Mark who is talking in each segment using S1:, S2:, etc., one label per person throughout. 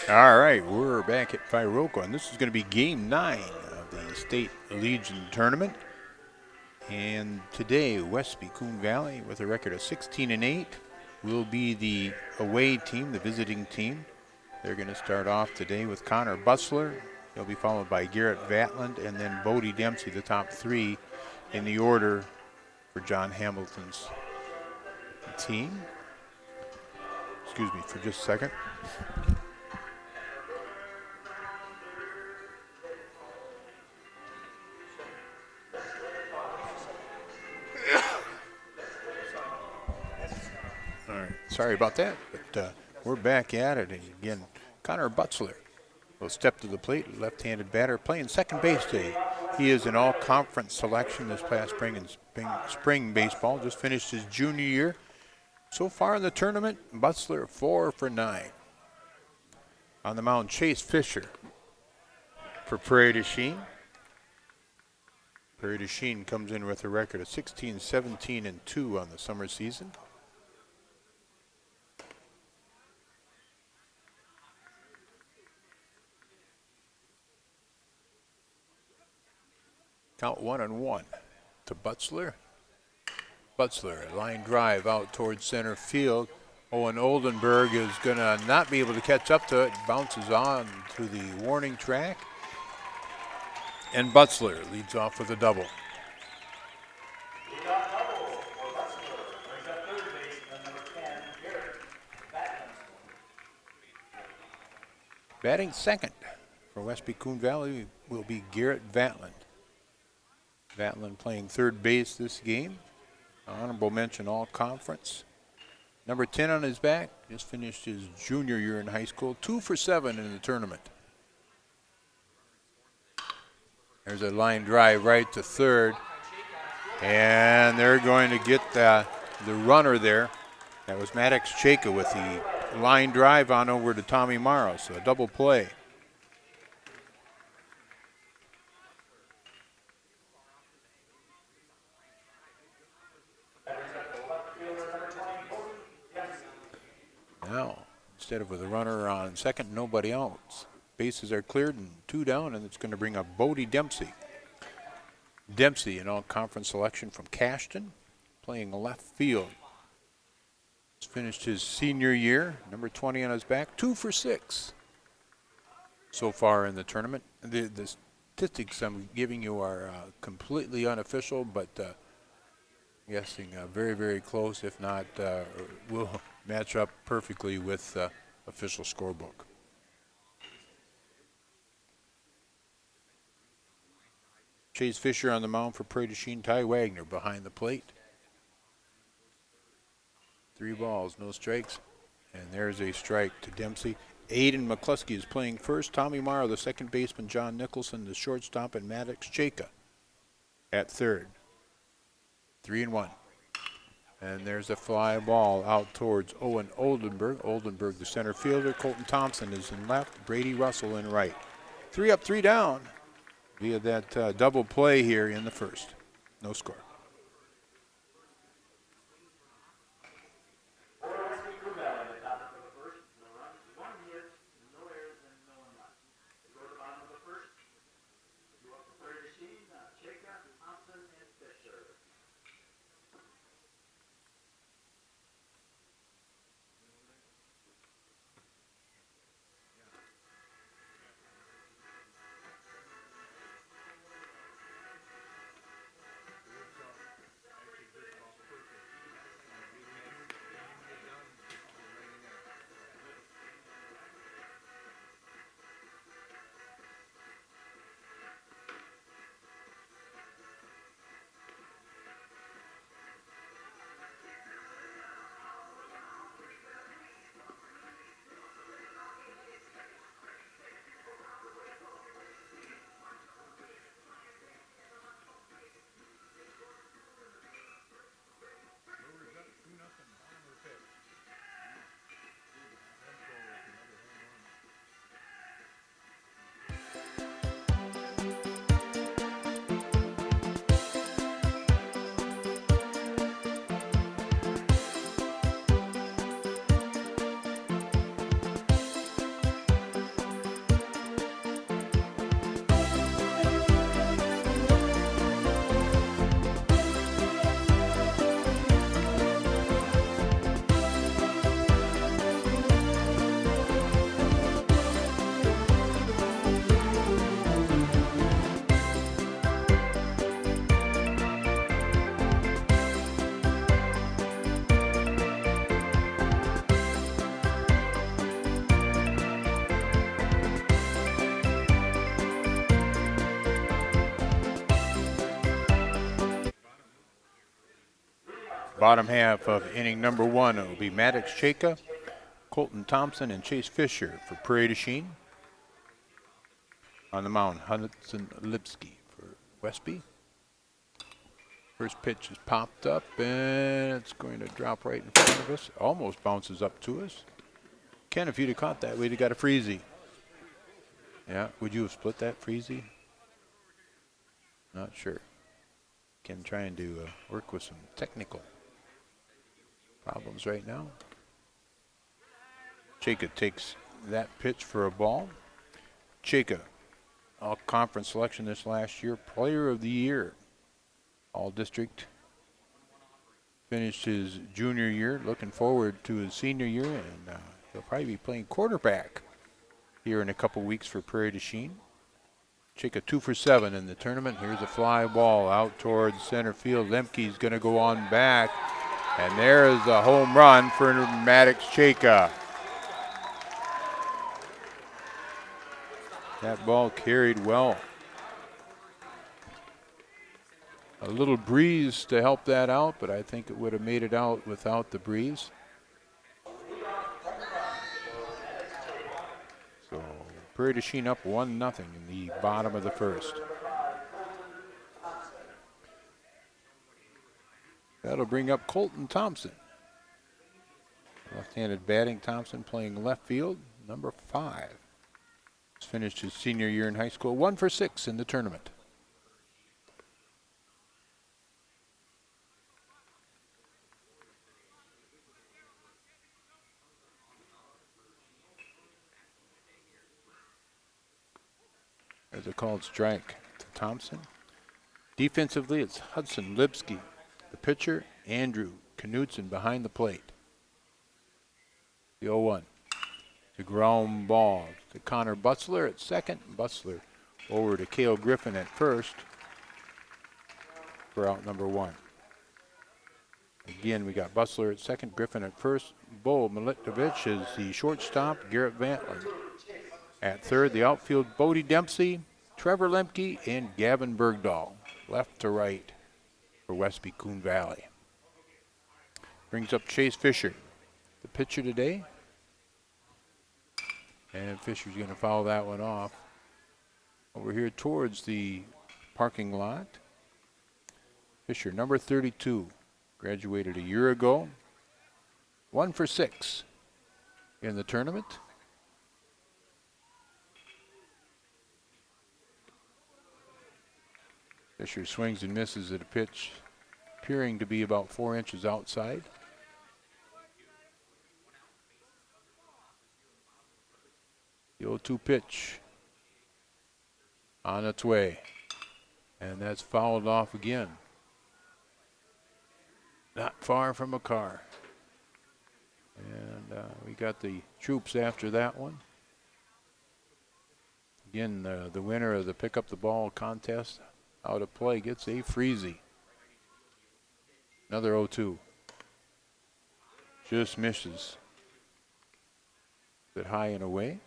S1: All right, we're back at Viroqua, and this is going to be game 9 of the State Legion Tournament. And today, Westby Coon Valley, with a record of 16-8, will be the away team, the visiting team. They're going to start off today with Connor Butzler. He'll be followed by Garrett Vatland and then Bodie Dempsey, the top 3 in the order for John Hamilton's team. Excuse me for just a second. All right, sorry about that, but we're back at it again. Connor Butzler will step to the plate, left-handed batter, playing second base today. He is an all-conference selection this past spring in spring baseball. Just finished his junior year. So far in the tournament, Butzler 4 for 9. On the mound, Chase Fisher for Prairie Chien. Prairie Chien comes in with a record of 16, 17, and 2 on the summer season. Count 1-1 to Butzler. Butzler, a line drive out towards center field. Owen Oldenburg is going to not be able to catch up to it. Bounces on to the warning track. And Butzler leads off with a double. Batting second for Westby Coon Valley will be Garrett Vatland. Vatland playing third base this game. Honorable mention all conference. Number 10 on his back, just finished his junior year in high school. 2 for 7 in the tournament. There's a line drive right to third. And they're going to get the runner there. That was Maddox Chaka with the line drive on over to Tommy Morrow. So a double play. Now, instead of with a runner on second, nobody else. Bases are cleared and 2 down, and it's going to bring up Bodie Dempsey. Dempsey, an all-conference selection from Cashton, playing left field. He's finished his senior year, number 20 on his back, 2 for 6 so far in the tournament. The statistics I'm giving you are completely unofficial, but I'm guessing very, very close, if not will match up perfectly with official scorebook. Chase Fisher on the mound for Prairie Chien. Ty Wagner behind the plate. 3 balls, no strikes. And there's a strike to Dempsey. Aidan Mccluskey is playing first. Tommy Morrow, the second baseman. John Nicholson, the shortstop, and Maddox Chaka at third. 3-1. And there's a fly ball out towards Owen Oldenburg. Oldenburg, the center fielder. Colton Thompson is in left. Brady Russell in right. 3 up, 3 down via that double play here in the first. No score. bottom half of inning number 1, it will be Maddox Chayka, Colton Thompson, and Chase Fisher for Prairie Chien. On the mound, Knutson Lipsky for Westby. First pitch is popped up, and it's going to drop right in front of us. Almost bounces up to us. Ken, if you'd have caught that, we'd have got a freezy. Yeah, would you have split that freezy? Not sure. Ken trying to work with some technical problems right now. Chayka takes that pitch for a ball. Chayka, all conference selection this last year, player of the year. All district. Finished his junior year, looking forward to his senior year, and he'll probably be playing quarterback here in a couple weeks for Prairie du Chien. Chayka 2 for 7 in the tournament. Here's a fly ball out towards center field. Lemke's going to go on back, and there's a home run for Maddox Chayka. That ball carried well. A little breeze to help that out, but I think it would have made it out without the breeze. So Prairie du Chien up 1-0 in the bottom of the first. That'll bring up Colton Thompson. Left-handed batting Thompson playing left field, number 5. He's finished his senior year in high school, 1 for 6 in the tournament. There's a called strike to Thompson. Defensively, it's Hudson Lipsky. The pitcher, Andrew Knutson behind the plate. The 0-1. The ground ball to Connor Butzler at second. Butzler over to Cale Griffin at first for out number 1. Again, we got Butzler at second, Griffin at first. Bo Militovich is the shortstop. Garrett Vantlin at third. The outfield, Bodie Dempsey, Trevor Lemke, and Gavin Bergdahl, left to right for Westby Coon Valley. Brings up Chase Fisher, the pitcher today. And Fisher's going to foul that one off. Over here towards the parking lot. Fisher, number 32, graduated a year ago. 1 for 6 in the tournament. Fisher swings and misses at a pitch appearing to be about 4 inches outside. The 0-2 pitch on its way, and that's fouled off again. Not far from a car. And we got the troops after that one. Again, the winner of the pick up the ball contest out of play gets a freezy. Another 0-2. Just misses. Bit high and away.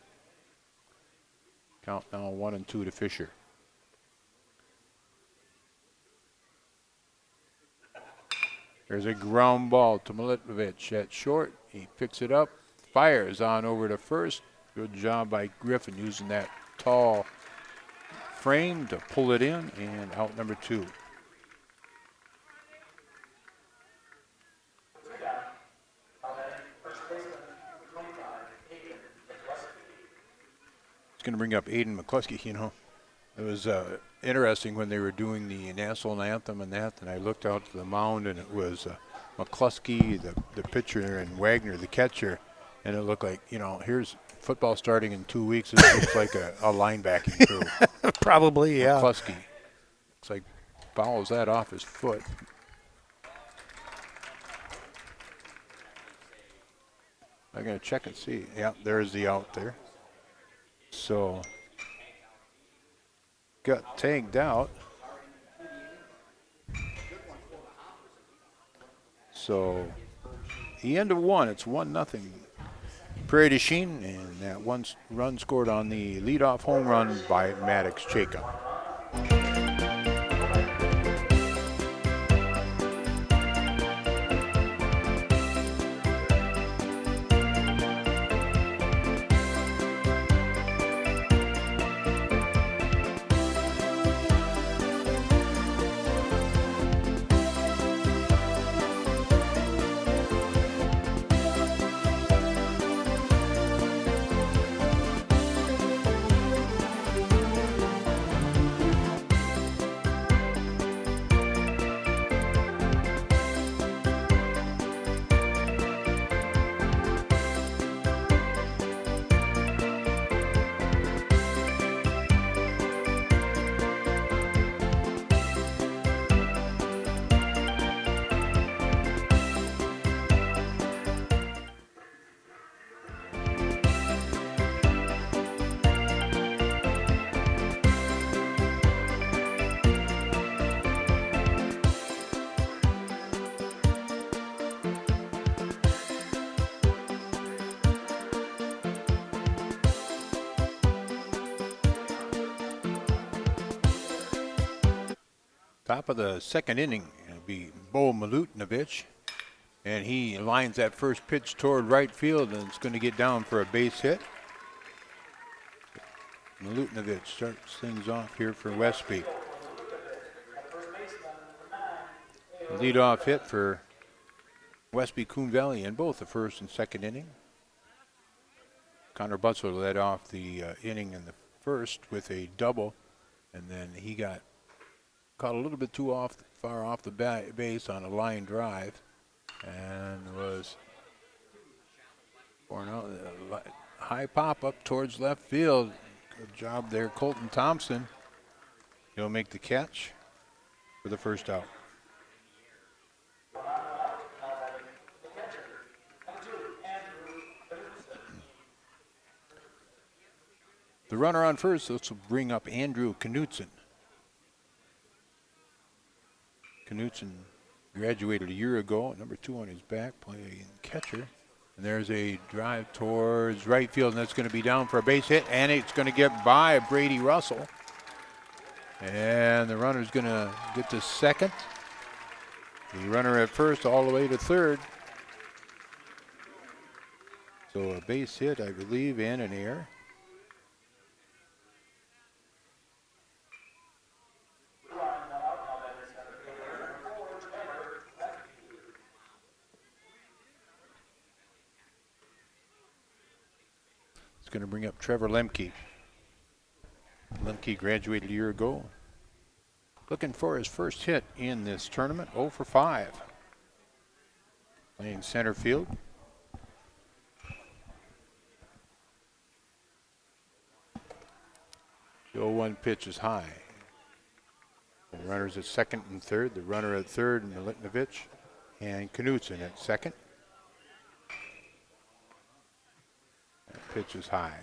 S1: Count now 1-2 to Fisher. There's a ground ball to Militovich at short. He picks it up, fires on over to first. Good job by Griffin using that tall frame to pull it in, and out number 2. It's going to bring up Aidan Mccluskey. You know, it was interesting when they were doing the national anthem and that, and I looked out to the mound, and it was Mccluskey, the pitcher, and Wagner, the catcher, and it looked like, you know, here's football starting in 2 weeks. It looks like a linebacking crew.
S2: Probably, yeah.
S1: Mccluskey looks like fouls that off his foot. I'm going to check and see. Yeah, there's the out there. So, got tagged out. So, the end of 1, it's 1-0. Prairie du Chien, and that one run scored on the leadoff home run by Maddox Chayka. Top of the second inning, it'll be Bo Milutinovic. And he lines that first pitch toward right field, and it's going to get down for a base hit. Milutinovic starts things off here for Westby. Lead-off hit for Westby Coon Valley in both the first and second inning. Connor Butzler led off the inning in the first with a double, and then he got caught a little bit too far off the base on a line drive, and was born out. High pop up towards left field. Good job there, Colton Thompson. He'll make the catch for the first out. The runner on first, this will bring up Andrew Knutson. Knutson graduated a year ago, number 2 on his back, playing catcher. And there's a drive towards right field, and that's going to be down for a base hit, and it's going to get by Brady Russell. And the runner's going to get to second. The runner at first all the way to third. So a base hit, I believe, and an error. It's going to bring up Trevor Lemke. Lemke graduated a year ago. Looking for his first hit in this tournament, 0 for 5. Playing center field. The 0-1 pitch is high. The runners at second and third. The runner at third, Milutinovic, and Knutson at second. Pitch is high.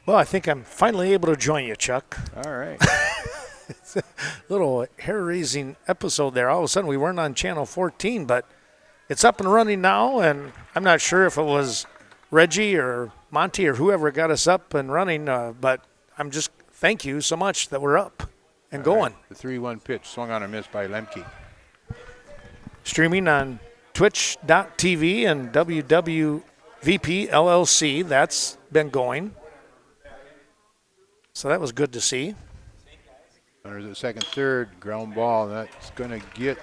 S2: Well, I think I'm finally able to join you, Chuck.
S1: All right.
S2: It's a little hair-raising episode there. All of a sudden, we weren't on Channel 14, but it's up and running now, and I'm not sure if it was Reggie or Monty or whoever got us up and running, but I'm just thank you so much that we're up and
S1: All
S2: going.
S1: right. The 3-1 pitch swung on a miss by Lemke.
S2: Streaming on twitch.tv and WWVP LLC. That's been going. So that was good to see.
S1: Runners at second, third, ground ball, and that's going to get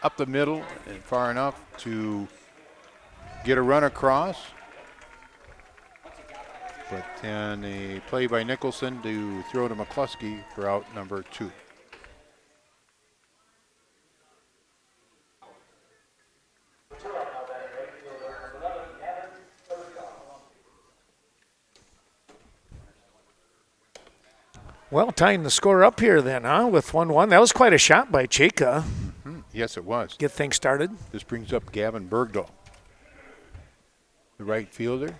S1: up the middle and far enough to get a run across. But then a play by Nicholson to throw to Mccluskey for out number 2.
S2: Well, tying the score up here then, huh, with 1-1. That was quite a shot by Chika.
S1: Mm-hmm. Yes, it was.
S2: Get things started.
S1: This brings up Gavin Bergdahl, the right fielder.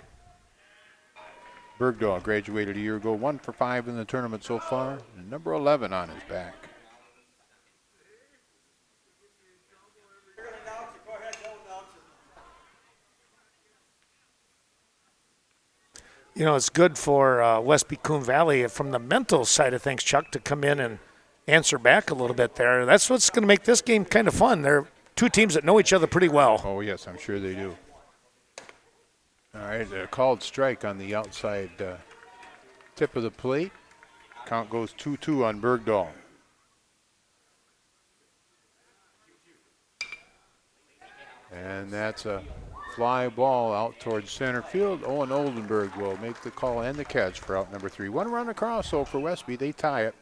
S1: Bergdahl graduated a year ago, 1 for 5 in the tournament so far, and number 11 on his back.
S2: You know, it's good for Westby Coon Valley from the mental side of things, Chuck, to come in and answer back a little bit there. That's what's going to make this game kind of fun. They're two teams that know each other pretty well.
S1: Oh, yes, I'm sure they do. All right, a called strike on the outside tip of the plate. Count goes 2-2 on Bergdahl. And that's a fly ball out towards center field. Owen Oldenburg will make the call and the catch for out number 3. 1 run across, so for Westby, they tie it.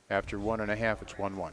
S1: After 1.5, it's 1-1.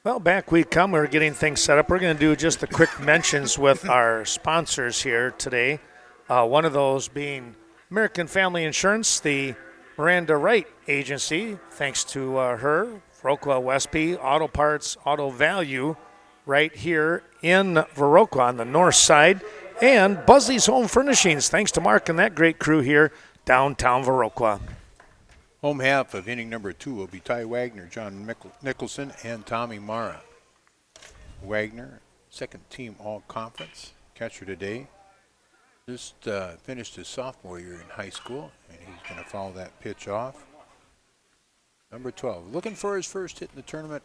S2: Well, back we come. We're getting things set up. We're going to do just the quick mentions with our sponsors here today. One of those being American Family Insurance, the Miranda Wright Agency. Thanks to her, Viroqua, Westby, Auto Parts, Auto Value, right here in Viroqua on the north side. And Buzzley's Home Furnishings. Thanks to Mark and that great crew here downtown Viroqua.
S1: Home half of inning number 2 will be Ty Wagner, John Nicholson, and Tommy Mara. Wagner, second team all-conference catcher today. Just finished his sophomore year in high school, and he's going to foul that pitch off. Number 12, looking for his first hit in the tournament,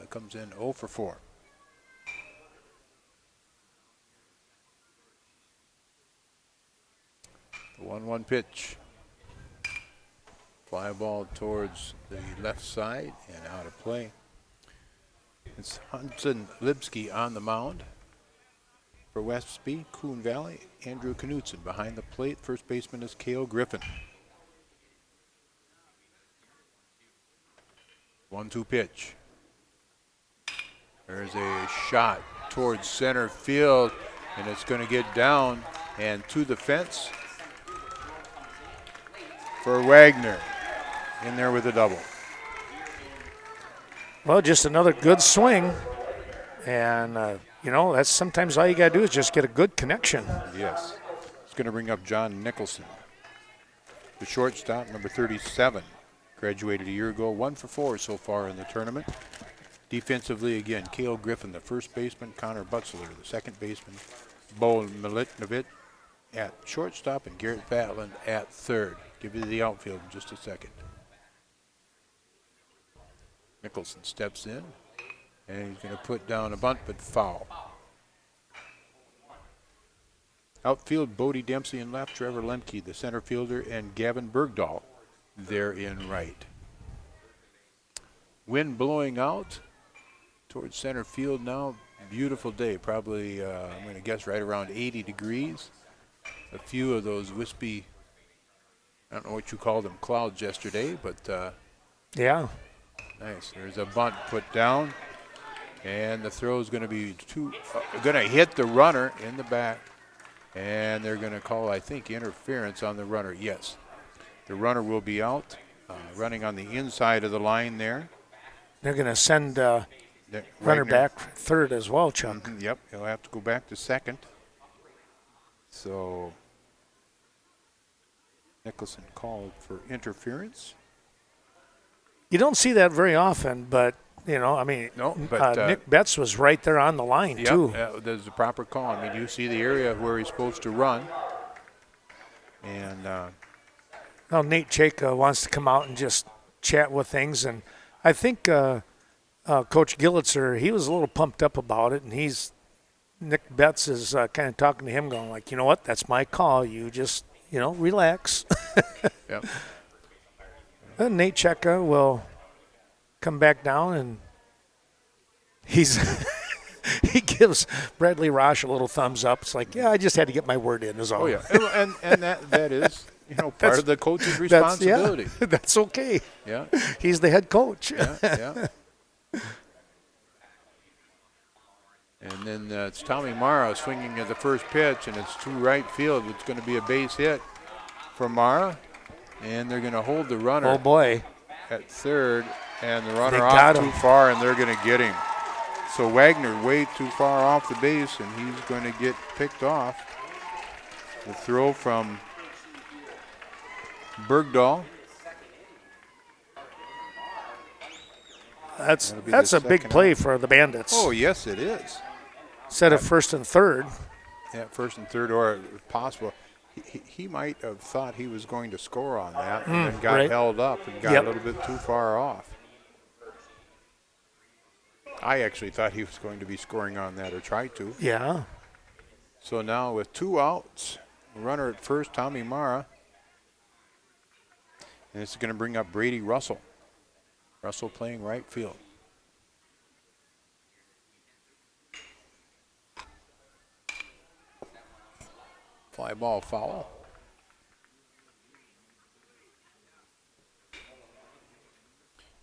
S1: comes in 0 for 4. The 1-1 pitch. Fly ball towards the left side and out of play. It's Hudson Libsky on the mound. For Westby, Coon Valley, Andrew Knutson behind the plate. First baseman is Cale Griffin. 1-2 pitch. There's a shot towards center field, and it's going to get down and to the fence for Wagner. In there with a double.
S2: Well, just another good swing. And, that's sometimes all you got to do is just get a good connection.
S1: Yes. It's going to bring up John Nicholson. The shortstop, number 37. Graduated a year ago. 1 for 4 so far in the tournament. Defensively, again, Cale Griffin, the first baseman. Connor Butzler, the second baseman. Bo Militinovic at shortstop. And Garrett Vatland at third. Give you the outfield in just a second. Nicholson steps in, and he's going to put down a bunt, but foul. Outfield, Bodie Dempsey in left, Trevor Lemke, the center fielder, and Gavin Bergdahl there in right. Wind blowing out towards center field now. Beautiful day, probably, I'm going to guess, right around 80 degrees. A few of those wispy, I don't know what you call them, clouds yesterday, but
S2: yeah.
S1: Nice. There's a bunt put down, and the throw is going to be going to hit the runner in the back, and they're going to call, I think, interference on the runner. Yes, the runner will be out, running on the inside of the line there.
S2: They're going to send runner back third as well, Chuck.
S1: Mm-hmm, yep, he'll have to go back to second. So Nicholson called for interference.
S2: You don't see that very often, but,
S1: No, but
S2: Nick Betts was right there on the line, too.
S1: There's a proper call. I mean, you see the area where he's supposed to run. And
S2: well, Nate Chaka wants to come out and just chat with things. And I think Coach Gillitzer, he was a little pumped up about it. And Nick Betts is kind of talking to him going like, you know what, that's my call. You just, relax.
S1: Yep.
S2: And Nate Cheka will come back down, and he gives Bradley Rosh a little thumbs up. It's like, yeah, I just had to get my word in, is all.
S1: Oh, yeah. And that is, part of the coach's responsibility.
S2: That's okay.
S1: Yeah.
S2: He's the head coach.
S1: Yeah. And then it's Tommy Mara swinging at the first pitch, and it's to right field. It's going to be a base hit for Mara. And they're going to hold the runner.
S2: Oh, boy.
S1: At third, and the runner off too far, and they're going to get him. So Wagner way too far off the base, and he's going to get picked off. The throw from Bergdahl.
S2: That's a big play for the Bandits.
S1: Oh, yes, it is.
S2: Instead of first and third.
S1: Yeah, first and third, or if possible. He might have thought he was going to score on that and then got held up and got a little bit too far off. I actually thought he was going to be scoring on that or tried to.
S2: Yeah.
S1: So now with 2 outs, runner at first, Tommy Mara. And this is going to bring up Brady Russell. Russell playing right field. Fly ball foul.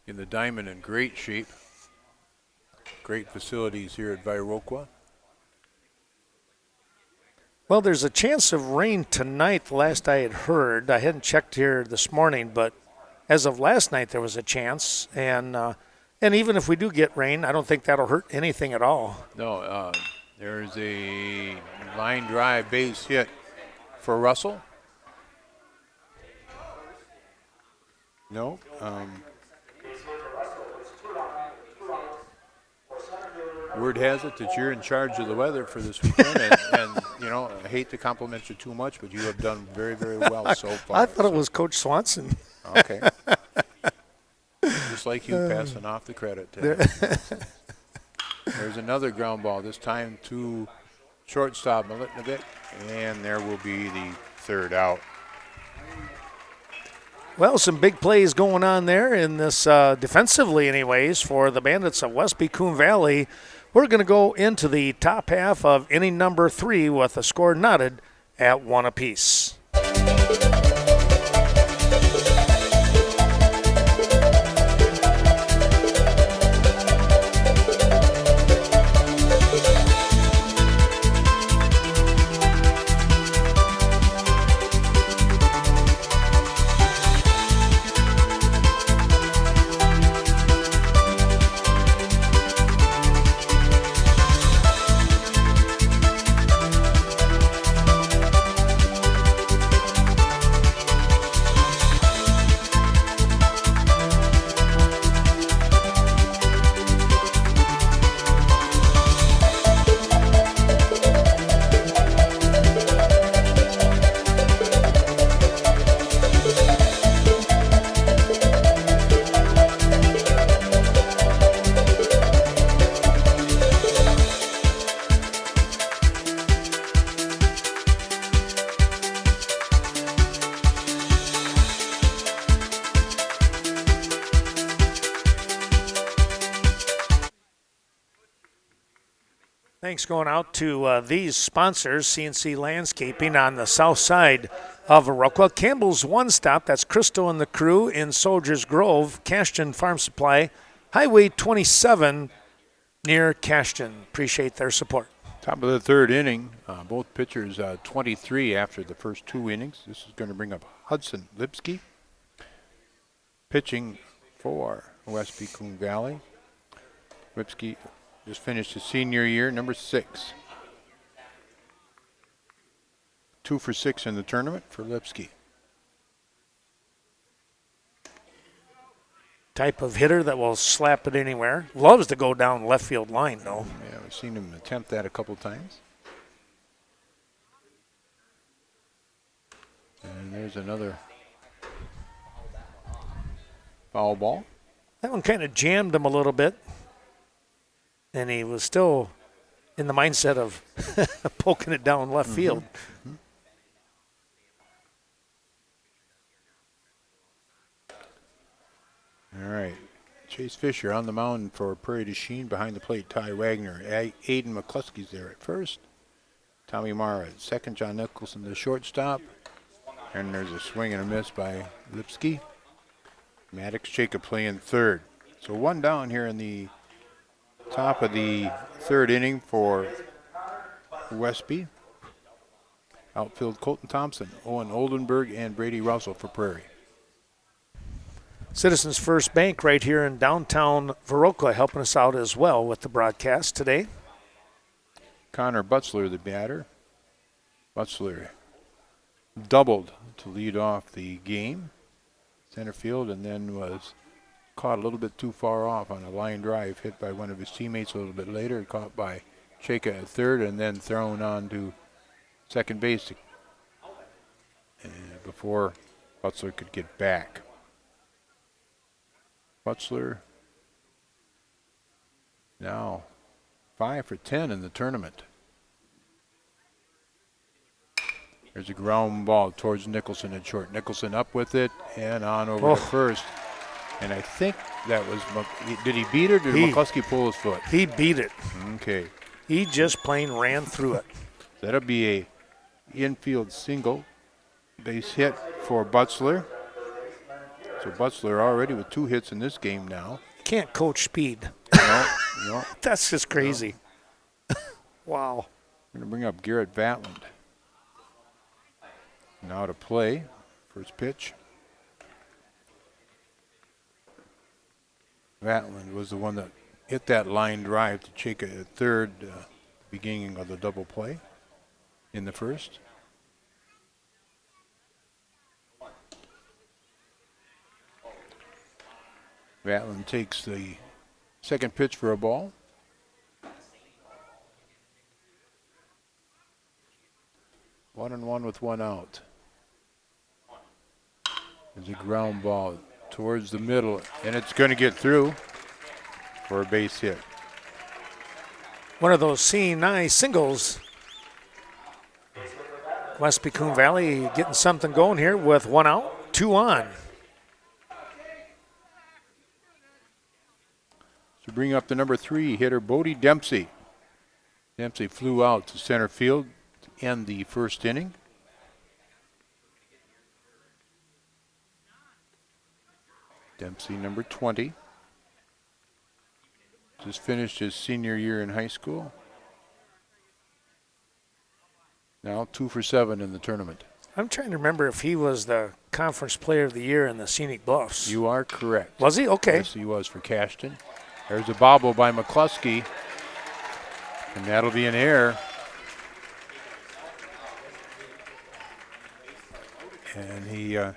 S1: In the diamond in great shape. great facilities here at Viroqua.
S2: Well, there's a chance of rain tonight, the last I had heard. I hadn't checked here this morning, but as of last night, there was a chance. And even if we do get rain, I don't think that'll hurt anything at all.
S1: No, there's a line drive base hit for Russell. No. Word has it that you're in charge of the weather for this weekend, and you know, I hate to compliment you too much, but you have done very, very well so far.
S2: I thought it was Coach Swanson.
S1: Okay. Just like you passing off the credit. There's another ground ball, this time to shortstop Militinovic, and there will be the third out.
S2: Well, some big plays going on there in this defensively anyways for the Bandits of Westby Coon Valley. We're going to go into the top half of inning number 3 with a score knotted at 1 apiece. Thanks going out to these sponsors, CNC Landscaping on the south side of Viroqua. Campbell's One Stop, that's Christo and the crew in Soldiers Grove. Cashton Farm Supply, Highway 27 near Cashton. Appreciate their support.
S1: Top of the third inning, both pitchers 23 after the first 2 innings. This is going to bring up Hudson Lipsky, pitching for Westby Coon Valley. Lipsky just finished his senior year, number 6. 2 for 6 in the tournament for Lipsky.
S2: Type of hitter that will slap it anywhere. Loves to go down left field line, though.
S1: Yeah, we've seen him attempt that a couple times. And there's another foul ball.
S2: That one kind of jammed him a little bit. And he was still in the mindset of poking it down left field.
S1: Mm-hmm. All right. Chase Fisher on the mound for Prairie to Chien. Behind the plate, Ty Wagner. Aidan Mccluskey's there at first. Tommy Mara at second. John Nicholson, the shortstop. And there's a swing and a miss by Lipsky. Maddox Jacob playing third. So 1 down here in the top of the third inning for Westby. Outfield Colton Thompson, Owen Oldenburg, and Brady Russell for Prairie.
S2: Citizens First Bank right here in downtown Viroqua helping us out as well with the broadcast today.
S1: Connor Butzler, the batter. Butzler doubled to lead off the game. Center field, and then was caught a little bit too far off on a line drive hit by one of his teammates a little bit later, caught by Cheka at third, and then thrown on to second base before Butzler could get back. Butzler now 5 for 10 in the tournament. There's a ground ball towards Nicholson at short. Nicholson up with it and on over to first. And I think that was, did he beat it or did Mccluskey pull his foot?
S2: He beat it.
S1: Okay.
S2: He just plain ran through it.
S1: That'll be a infield single base hit for Butzler. So Butzler already with 2 hits in this game now.
S2: Can't coach speed.
S1: No.
S2: That's just crazy. Wow.
S1: Going to bring up Garrett Vatland. Now to play. First pitch. Vatland was the one that hit that line drive to Chika at third, beginning of the double play in the first. Vatland takes the second pitch for a ball. One and one with one out. There's a ground ball towards the middle, and it's going to get through for a base hit.
S2: One of those seeing eye singles. Westby Coon Valley getting something going here with 1 out, 2 on.
S1: To bring up the number 3 hitter, Bodie Dempsey. Dempsey flew out to center field to end the first inning. Dempsey, number 20. Just finished his senior year in high school. Now 2 for 7 in the tournament.
S2: I'm trying to remember if he was the conference player of the year in the Scenic Bluffs.
S1: You are correct.
S2: Was he? Okay.
S1: Yes, he was for Cashton. There's a bobble by Mccluskey, and that'll be an error. And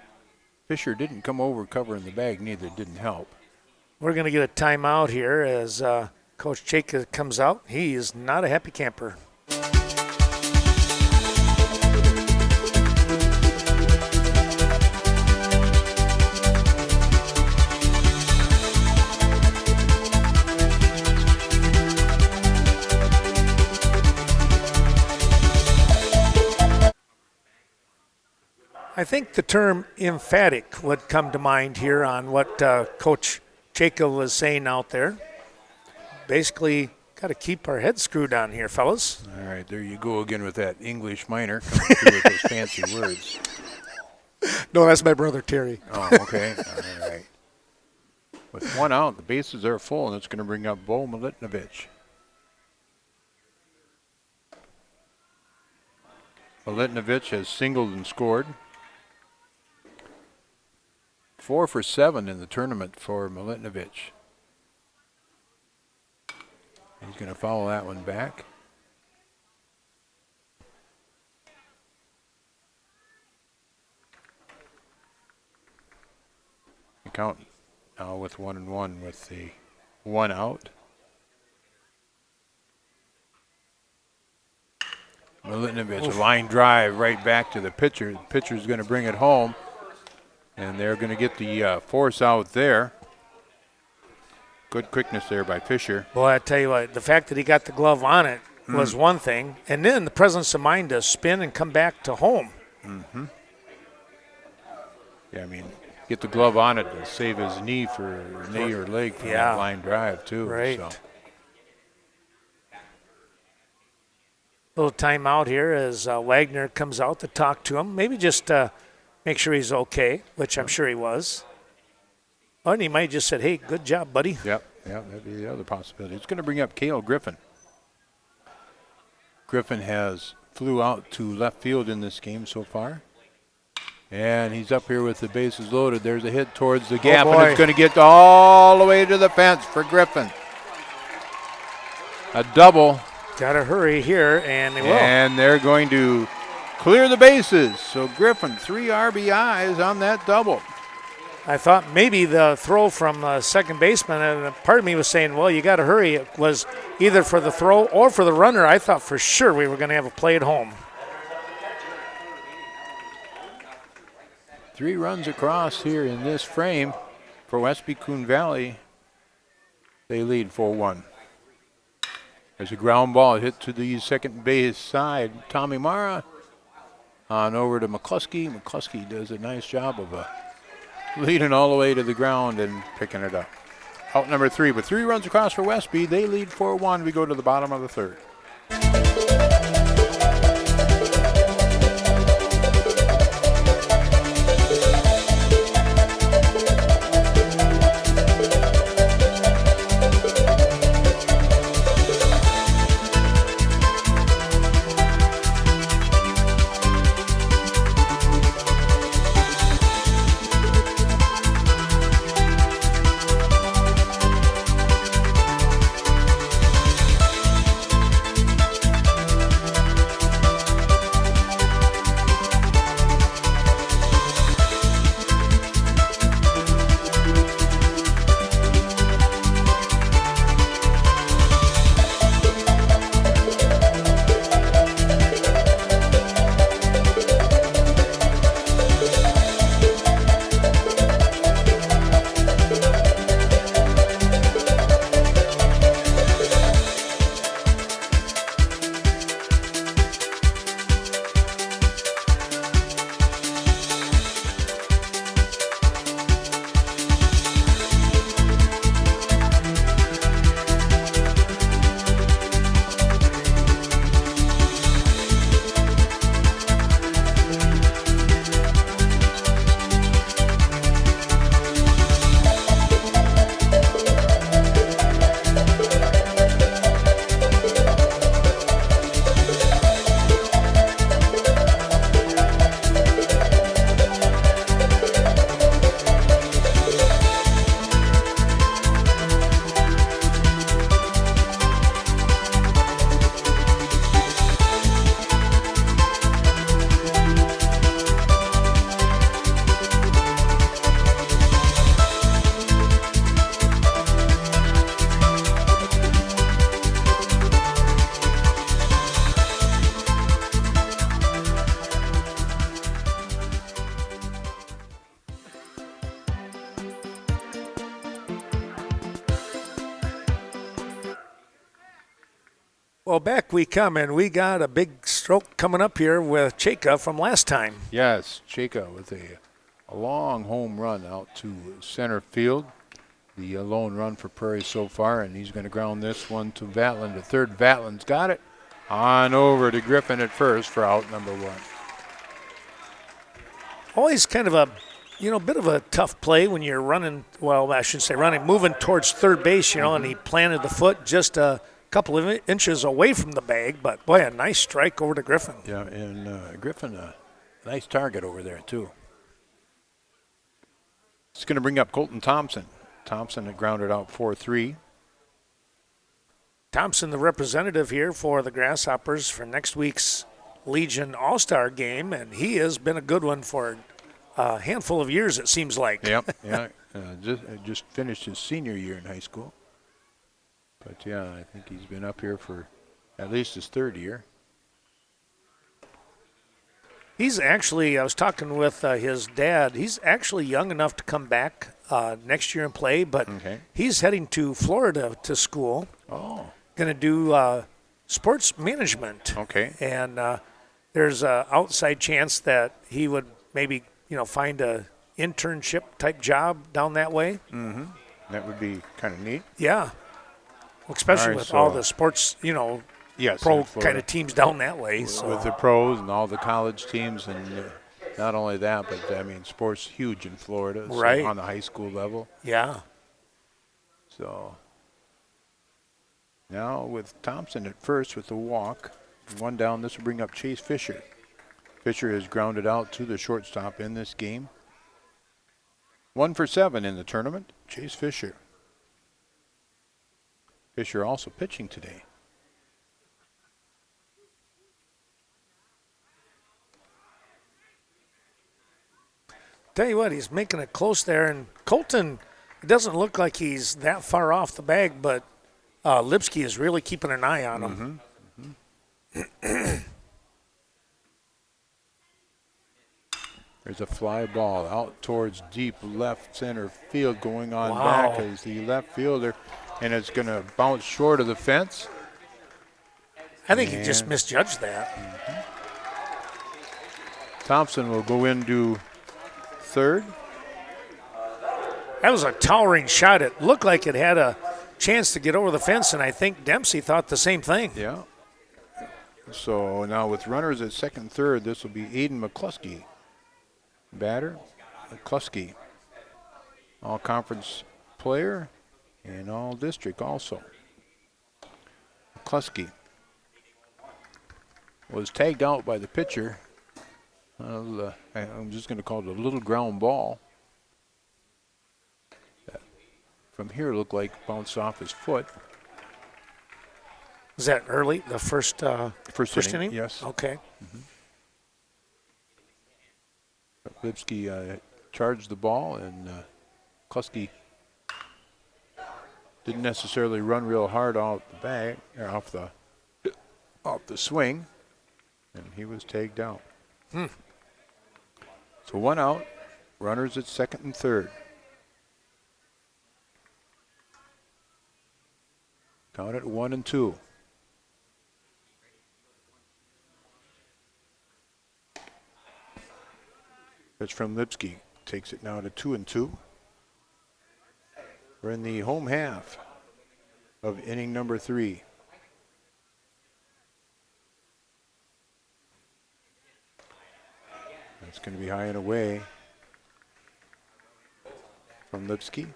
S1: Fisher didn't come over covering the bag, neither. Didn't help.
S2: We're going to get a timeout here as Coach Chika comes out. He is not a happy camper. I think the term emphatic would come to mind here on what Coach Chika was saying out there. Basically, got to keep our heads screwed on here, fellas.
S1: All right, there you go again with that English minor coming through with those fancy words.
S2: No, that's my brother Terry.
S1: Oh, okay. All right. With 1 out, the bases are full, and it's going to bring up Bo Milutinovic. Milutinovic has singled and scored. 4 for 7 in the tournament for Milutinovic. He's going to follow that one back. The count now with 1 and 1 with the 1 out. Milutinovic, a line drive right back to the pitcher. The pitcher's going to bring it home. And they're going to get the force out there. Good quickness there by Fisher.
S2: Boy, I tell you what, the fact that he got the glove on it was one thing. And then the presence of mind to spin and come back to home.
S1: Mm-hmm. Yeah, I mean, get the glove on it to save his knee or leg for that line drive, too.
S2: Right.
S1: So.
S2: Little timeout here as Wagner comes out to talk to him. Maybe just make sure he's okay, which I'm sure he was. Or he might just said, hey, good job, buddy.
S1: Yep, that'd be the other possibility. It's going to bring up Cale Griffin. Griffin has flew out to left field in this game so far. And he's up here with the bases loaded. There's a hit towards the gap, and it's going to get all the way to the fence for Griffin. A double.
S2: Got to hurry here, and they will.
S1: And they're going to clear the bases. So Griffin, 3 RBIs on that double.
S2: I thought maybe the throw from second baseman, and part of me was saying, well, you got to hurry. It was either for the throw or for the runner. I thought for sure we were going to have a play at home.
S1: 3 runs across here in this frame for Westby Coon Valley. They lead 4-1. There's a ground ball hit to the second base side. Tommy Mara on over to Mccluskey. Mccluskey does a nice job of leading all the way to the ground and picking it up. Out number 3, but 3 runs across for Westby. They lead 4-1. We go to the bottom of the third.
S2: Well, back we come, and we got a big stroke coming up here with Cheka from last time.
S1: Yes, Cheka with a long home run out to center field. The lone run for Prairie so far, and he's going to ground this one to Vatland. The third, Vatland's got it. On over to Griffin at first for out number 1.
S2: Always kind of a, bit of a tough play when you're running, well, I shouldn't say running, moving towards third base, and he planted the foot just a couple of inches away from the bag, but boy, a nice strike over to Griffin.
S1: Yeah, and Griffin, a nice target over there, too. It's going to bring up Colton Thompson. Thompson had grounded out 4-3.
S2: Thompson, the representative here for the Grasshoppers for next week's Legion All-Star game, and he has been a good one for a handful of years, it seems like.
S1: Yep, yeah. Just finished his senior year in high school. But, yeah, I think he's been up here for at least his third year.
S2: He's actually, I was talking with his dad, he's actually young enough to come back next year and play, but he's heading to Florida to school.
S1: Oh.
S2: Going to do sports management.
S1: Okay.
S2: And there's an outside chance that he would maybe, find a internship type job down that way.
S1: Mm-hmm. That would be kind of neat.
S2: Yeah. Especially with all the sports,
S1: yes,
S2: pro kind of teams down that way. So.
S1: With the pros and all the college teams, and not only that, but sports huge in Florida, so
S2: right,
S1: on the high school level.
S2: Yeah.
S1: So now with Thompson at first with the walk, 1 down. This will bring up Chase Fisher. Fisher has grounded out to the shortstop in this game. 1 for 7 in the tournament. Chase Fisher. Fisher also pitching today.
S2: Tell you what, he's making it close there, and Colton, it doesn't look like he's that far off the bag, but Lipsky is really keeping an eye on him.
S1: There's a fly ball out towards deep left center field, going on back as the left fielder, and it's going to bounce short of the fence.
S2: I think he just misjudged that.
S1: Thompson will go into third.
S2: That was a towering shot. It looked like it had a chance to get over the fence, and I think Dempsey thought the same thing.
S1: Yeah. So now with runners at second and third, this will be Aidan Mccluskey. Batter, Mccluskey. All-conference player and all-district also. Mccluskey was tagged out by the pitcher. I'm just going to call it a little ground ball. From here, it looked like bounced off his foot.
S2: Was that early, the first inning?
S1: Yes.
S2: Okay.
S1: Lipsky charged the ball, and Mccluskey didn't necessarily run real hard off the bag, or off the swing, and he was tagged out. So 1 out, runners at second and third. Count it 1 and 2. Pitch from Lipsky takes it now to 2 and 2. We're in the home half of inning number 3. That's going to be high and away from Lipsky.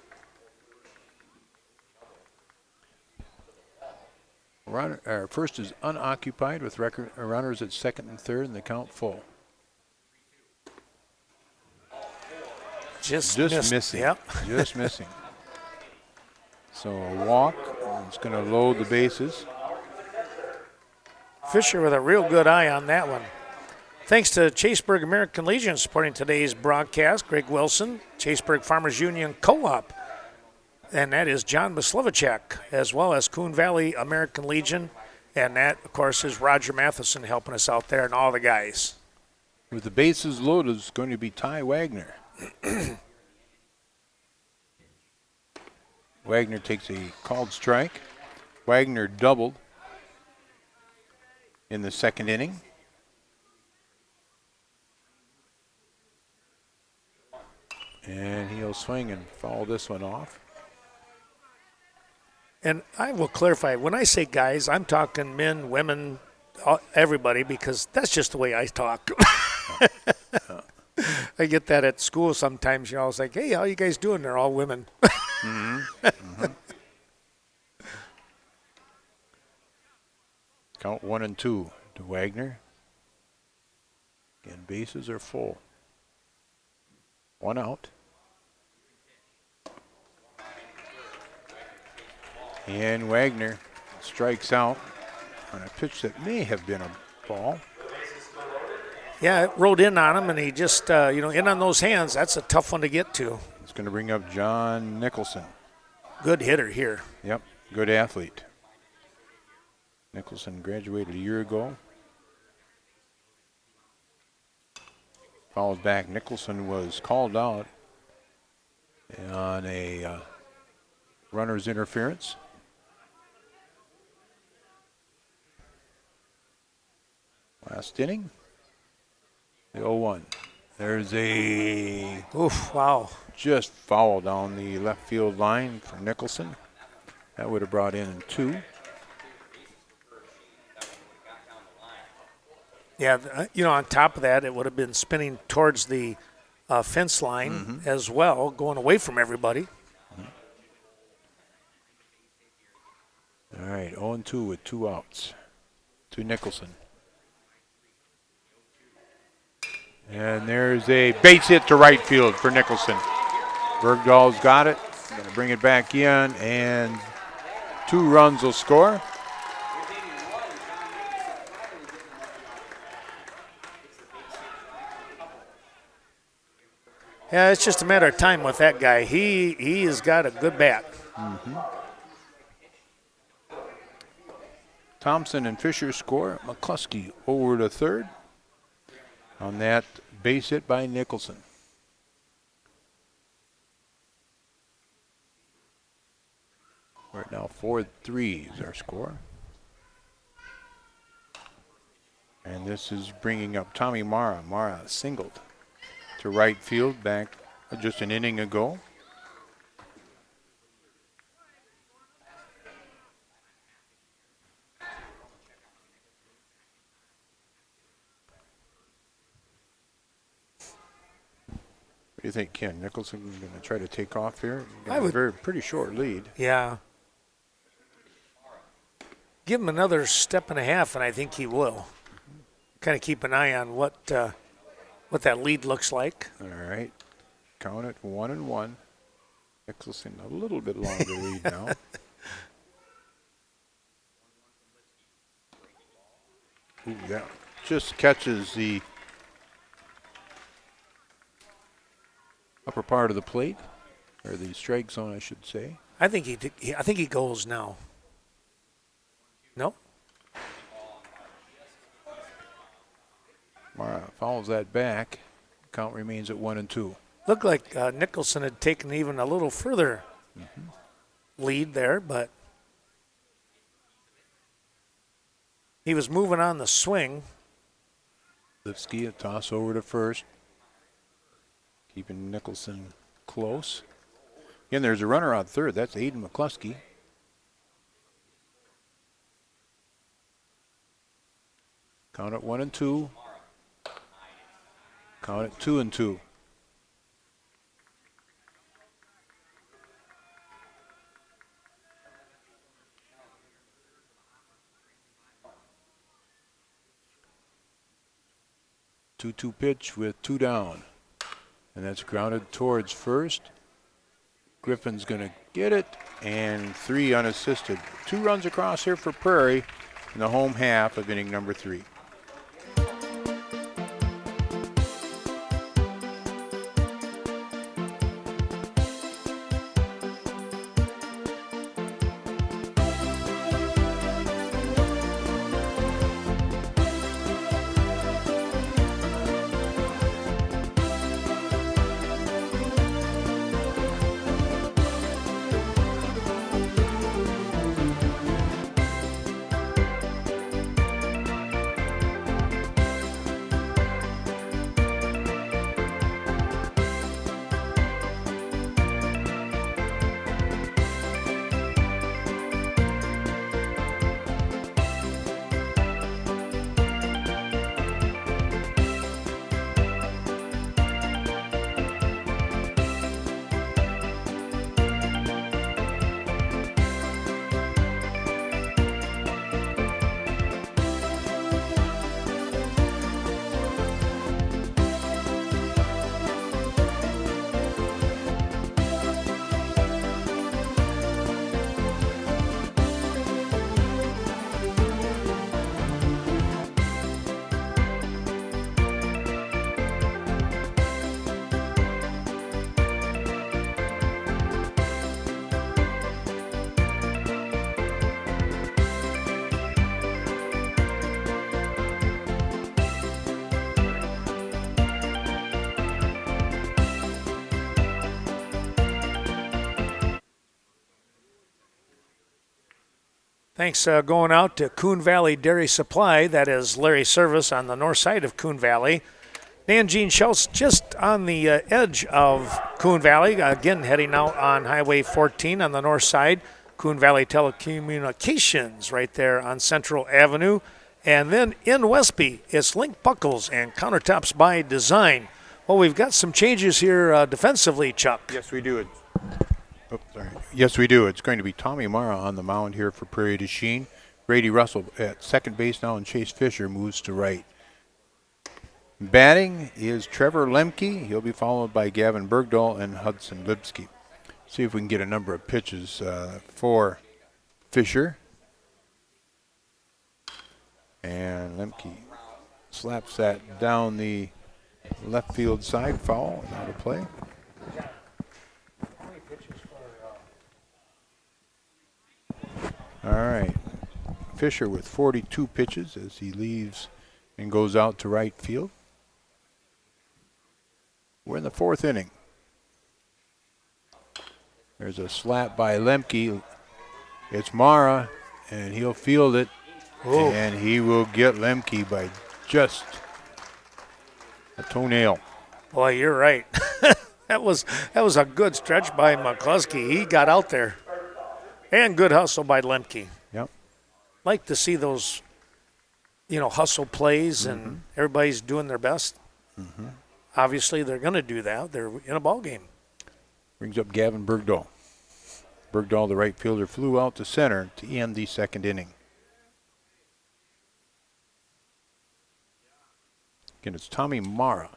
S1: First is unoccupied with runners at second and third, and the count full.
S2: Just
S1: missing.
S2: Yep.
S1: Just missing. So a walk. It's going to load the bases.
S2: Fisher with a real good eye on that one. Thanks to Chaseburg American Legion supporting today's broadcast. Greg Wilson, Chaseburg Farmers Union Co-op, and that is John Maslevicek, as well as Coon Valley American Legion, and that, of course, is Roger Matheson helping us out there and all the guys.
S1: With the bases loaded, it's going to be Ty Wagner. Wagner takes a called strike. Wagner doubled. in the second inning. And he'll swing and foul this one off.
S2: And I will clarify, when I say guys, I'm talking men, women, everybody, because that's just the way I talk. I get that at school sometimes. I was like, hey, how you guys doing? They're all women.
S1: Count 1-2 to Wagner. Again, bases are full. 1 out. And Wagner strikes out on a pitch that may have been a ball.
S2: Yeah, it rode in on him, and he just, in on those hands, that's a tough one to get to.
S1: It's going to bring up John Nicholson.
S2: Good hitter here.
S1: Yep, good athlete. Nicholson graduated a year ago. Fouls back. Nicholson was called out on a runner's interference. Last inning. The 0-1. There's a
S2: Oof, wow.
S1: just foul down the left field line for Nicholson. That would have brought in 2.
S2: Yeah, on top of that, it would have been spinning towards the fence line as well, going away from everybody.
S1: All right, 0-2 with 2 outs to Nicholson. And there's a base hit to right field for Nicholson. Bergdahl's got it. Going to bring it back in, and 2 runs will score.
S2: Yeah, it's just a matter of time with that guy. He has got a good bat.
S1: Thompson and Fisher score. Mccluskey over to third on that base hit by Nicholson. We're at now 4-3 is our score. And this is bringing up Tommy Mara. Mara singled to right field back just an inning ago. What do you think, Ken? Nicholson is going to try to take off here?
S2: I would.
S1: A pretty short lead.
S2: Yeah. Give him another step and a half, and I think he will. Kind of keep an eye on what that lead looks like.
S1: All right. Count it 1-1. Nicholson a little bit longer lead now. Ooh, that just catches the upper part of the plate, or the strike zone, I should say.
S2: I think he goes now. No?
S1: Mara fouls that back. Count remains at 1-2.
S2: Looked like Nicholson had taken even a little further lead there, but he was moving on the swing.
S1: Lipsky, a toss over to first. Keeping Nicholson close. Again, there's a runner on third. That's Aidan Mccluskey. Count it 1-2. Count it 2-2. Two-two pitch with 2 down. And that's grounded towards first. Griffin's going to get it, and 3 unassisted. 2 runs across here for Prairie in the home half of inning number 3.
S2: Thanks going out to Coon Valley Dairy Supply. That is Larry Service on the north side of Coon Valley. Dan Jean Schultz just on the edge of Coon Valley, again heading out on Highway 14 on the north side. Coon Valley Telecommunications right there on Central Avenue. And then in Westby, it's Link Buckles and Countertops by Design. Well, we've got some changes here defensively, Chuck.
S1: Yes, we do. Yes, we do. It's going to be Tommy Mara on the mound here for Prairie to Chien. Brady Russell at second base now, and Chase Fisher moves to right. Batting is Trevor Lemke. He'll be followed by Gavin Bergdahl and Hudson Lipsky. See if we can get a number of pitches for Fisher. And Lemke slaps that down the left field side, foul, and out of play. All right. Fisher with 42 pitches as he leaves and goes out to right field. We're in the fourth inning. There's a slap by Lemke. It's Mara, and he'll field it. Whoa. And he will get Lemke by just a toenail.
S2: Boy, you're right. That was a good stretch by Mccluskey. He got out there. And good hustle by Lemke.
S1: Yep.
S2: Like to see those, hustle plays and everybody's doing their best. Mm-hmm. Obviously, they're going to do that. They're in a ball game.
S1: Brings up Gavin Bergdahl. Bergdahl, the right fielder, flew out to center to end the second inning. Again, it's Tommy Mara.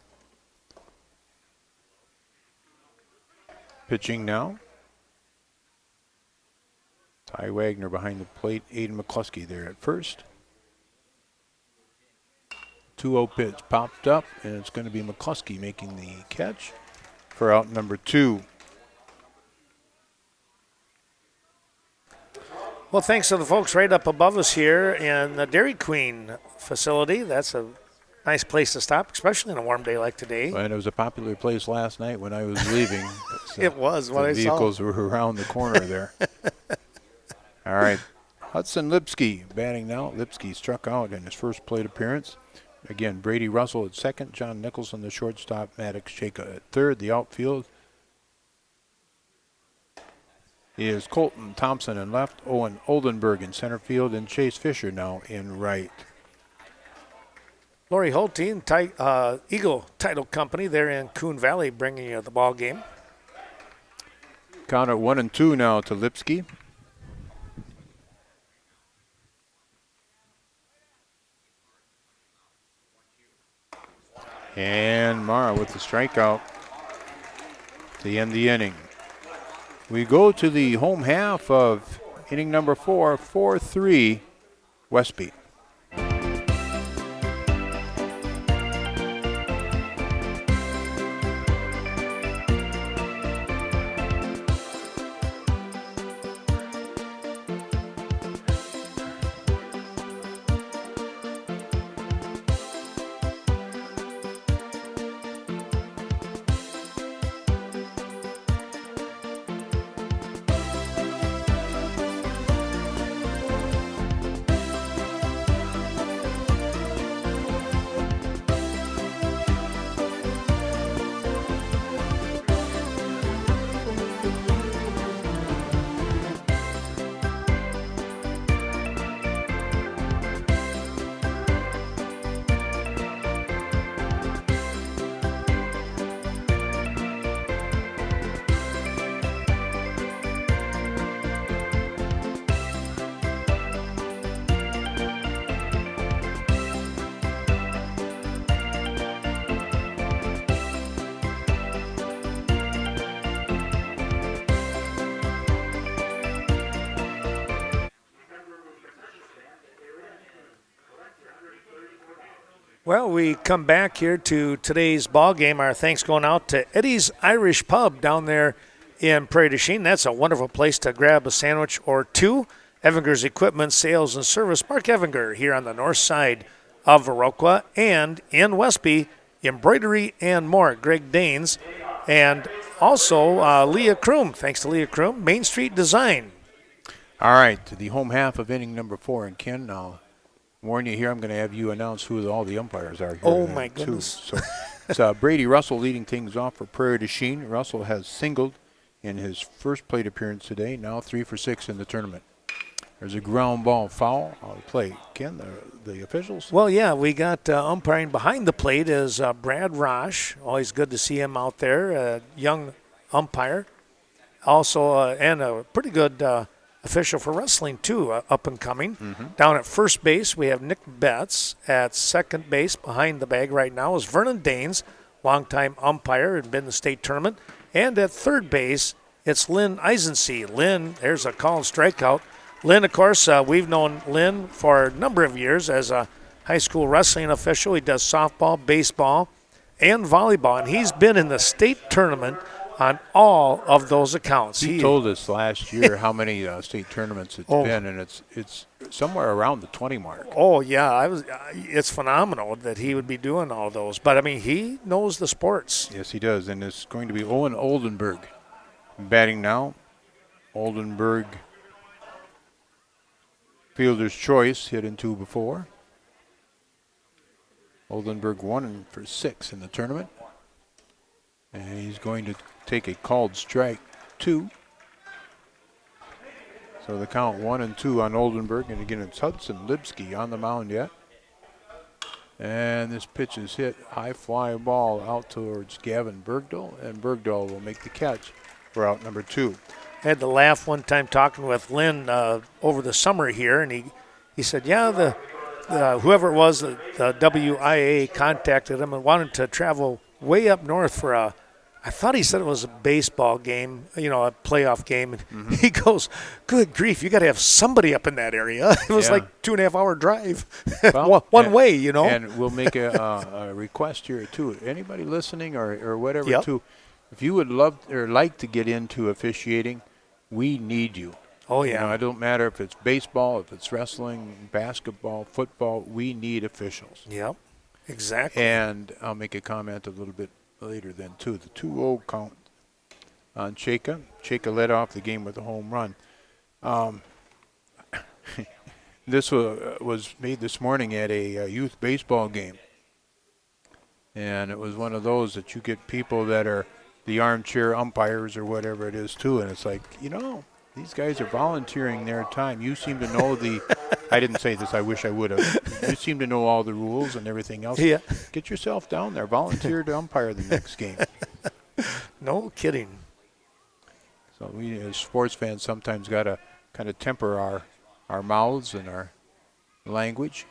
S1: Pitching now. Ty Wagner behind the plate. Aidan Mccluskey there at first. 2-0 pitch popped up, and it's going to be Mccluskey making the catch for out number 2.
S2: Well, thanks to the folks right up above us here in the Dairy Queen facility. That's a nice place to stop, especially on a warm day like today.
S1: And it was a popular place last night when I was leaving.
S2: It was what I saw.
S1: The vehicles were around the corner there. All right. Hudson Lipsky batting now. Lipsky struck out in his first plate appearance. Again, Brady Russell at second, John Nicholson the shortstop, Maddox Shaka at third. The outfield is Colton Thompson in left, Owen Oldenburg in center field, and Chase Fisher now in right.
S2: Lori Holteen, Eagle Title Company there in Coon Valley, bringing you the ball game.
S1: Count at 1-2 now to Lipsky. And Mara with the strikeout to end the inning. We go to the home half of inning number 4, 4-3 Westby.
S2: Well, we come back here to today's ball game. Our thanks going out to Eddie's Irish Pub down there in Prairie du Chien. That's a wonderful place to grab a sandwich or two. Evinger's Equipment Sales and Service. Mark Evinger here on the north side of Viroqua, and in Westby, embroidery and more. Greg Danes, and also Leah Kroom. Thanks to Leah Kroom, Main Street Design.
S1: All right, to the home half of inning number 4. And Ken, I'll warn you here, I'm going to have you announce who all the umpires are here.
S2: Oh, my goodness.
S1: So it's Brady Russell leading things off for Prairie to Chien. Russell has singled in his first plate appearance today, now 3 for 6 in the tournament. There's a ground ball foul on the plate. Ken, the officials?
S2: Well, yeah, we got umpiring behind the plate is Brad Rosh. Always good to see him out there, a young umpire. Also, and a pretty good official for wrestling, too, up and coming.
S1: Mm-hmm.
S2: Down at first base, we have Nick Betts. At second base, behind the bag right now, is Vernon Daines, longtime umpire, and been in the state tournament. And at third base, it's Lynn Eisensee. Lynn, there's a called strikeout. Lynn, of course, we've known Lynn for a number of years as a high school wrestling official. He does softball, baseball, and volleyball, and he's been in the state tournament on all of those accounts.
S1: He told us last year how many state tournaments it's been, and it's somewhere around the 20 mark.
S2: Oh, yeah, it's phenomenal that he would be doing all those. But, I mean, he knows the sports.
S1: Yes, he does, and it's going to be Owen Oldenburg batting now. Oldenburg, fielder's choice, hit in 2 before. Oldenburg 1 for 6 in the tournament. And he's going to take a called strike 2. So the count 1-2 on Oldenburg. And again, it's Hudson Lipsky on the mound yet. And this pitch is hit. High fly ball out towards Gavin Bergdahl. And Bergdahl will make the catch for out number 2.
S2: I had to laugh one time talking with Lynn over the summer here, and he said, yeah, the whoever it was, the WIA contacted him and wanted to travel way up north for I thought he said it was a baseball game, a playoff game. And
S1: Mm-hmm.
S2: he goes, good grief, you got to have somebody up in that area. It was like 2.5 hour drive,
S1: Well,
S2: one way,
S1: And we'll make a request here, too. Anybody listening or whatever,
S2: Yep.
S1: too, if you would love or like to get into officiating, we need you.
S2: Oh, yeah.
S1: It don't matter if it's baseball, if it's wrestling, basketball, football, we need officials.
S2: Yep, exactly.
S1: And I'll make a comment a little bit later then, too. The 2-0 count on Cheka. Cheka led off the game with a home run. This was made this morning at a youth baseball game. And it was one of those that you get people that are the armchair umpires or whatever it is, too. And it's like, these guys are volunteering their time. You seem to know I didn't say this, I wish I would have. You seem to know all the rules and everything else.
S2: Yeah.
S1: Get yourself down there. Volunteer to umpire the next game.
S2: No kidding.
S1: So we as sports fans sometimes got to kind of temper our mouths and our language.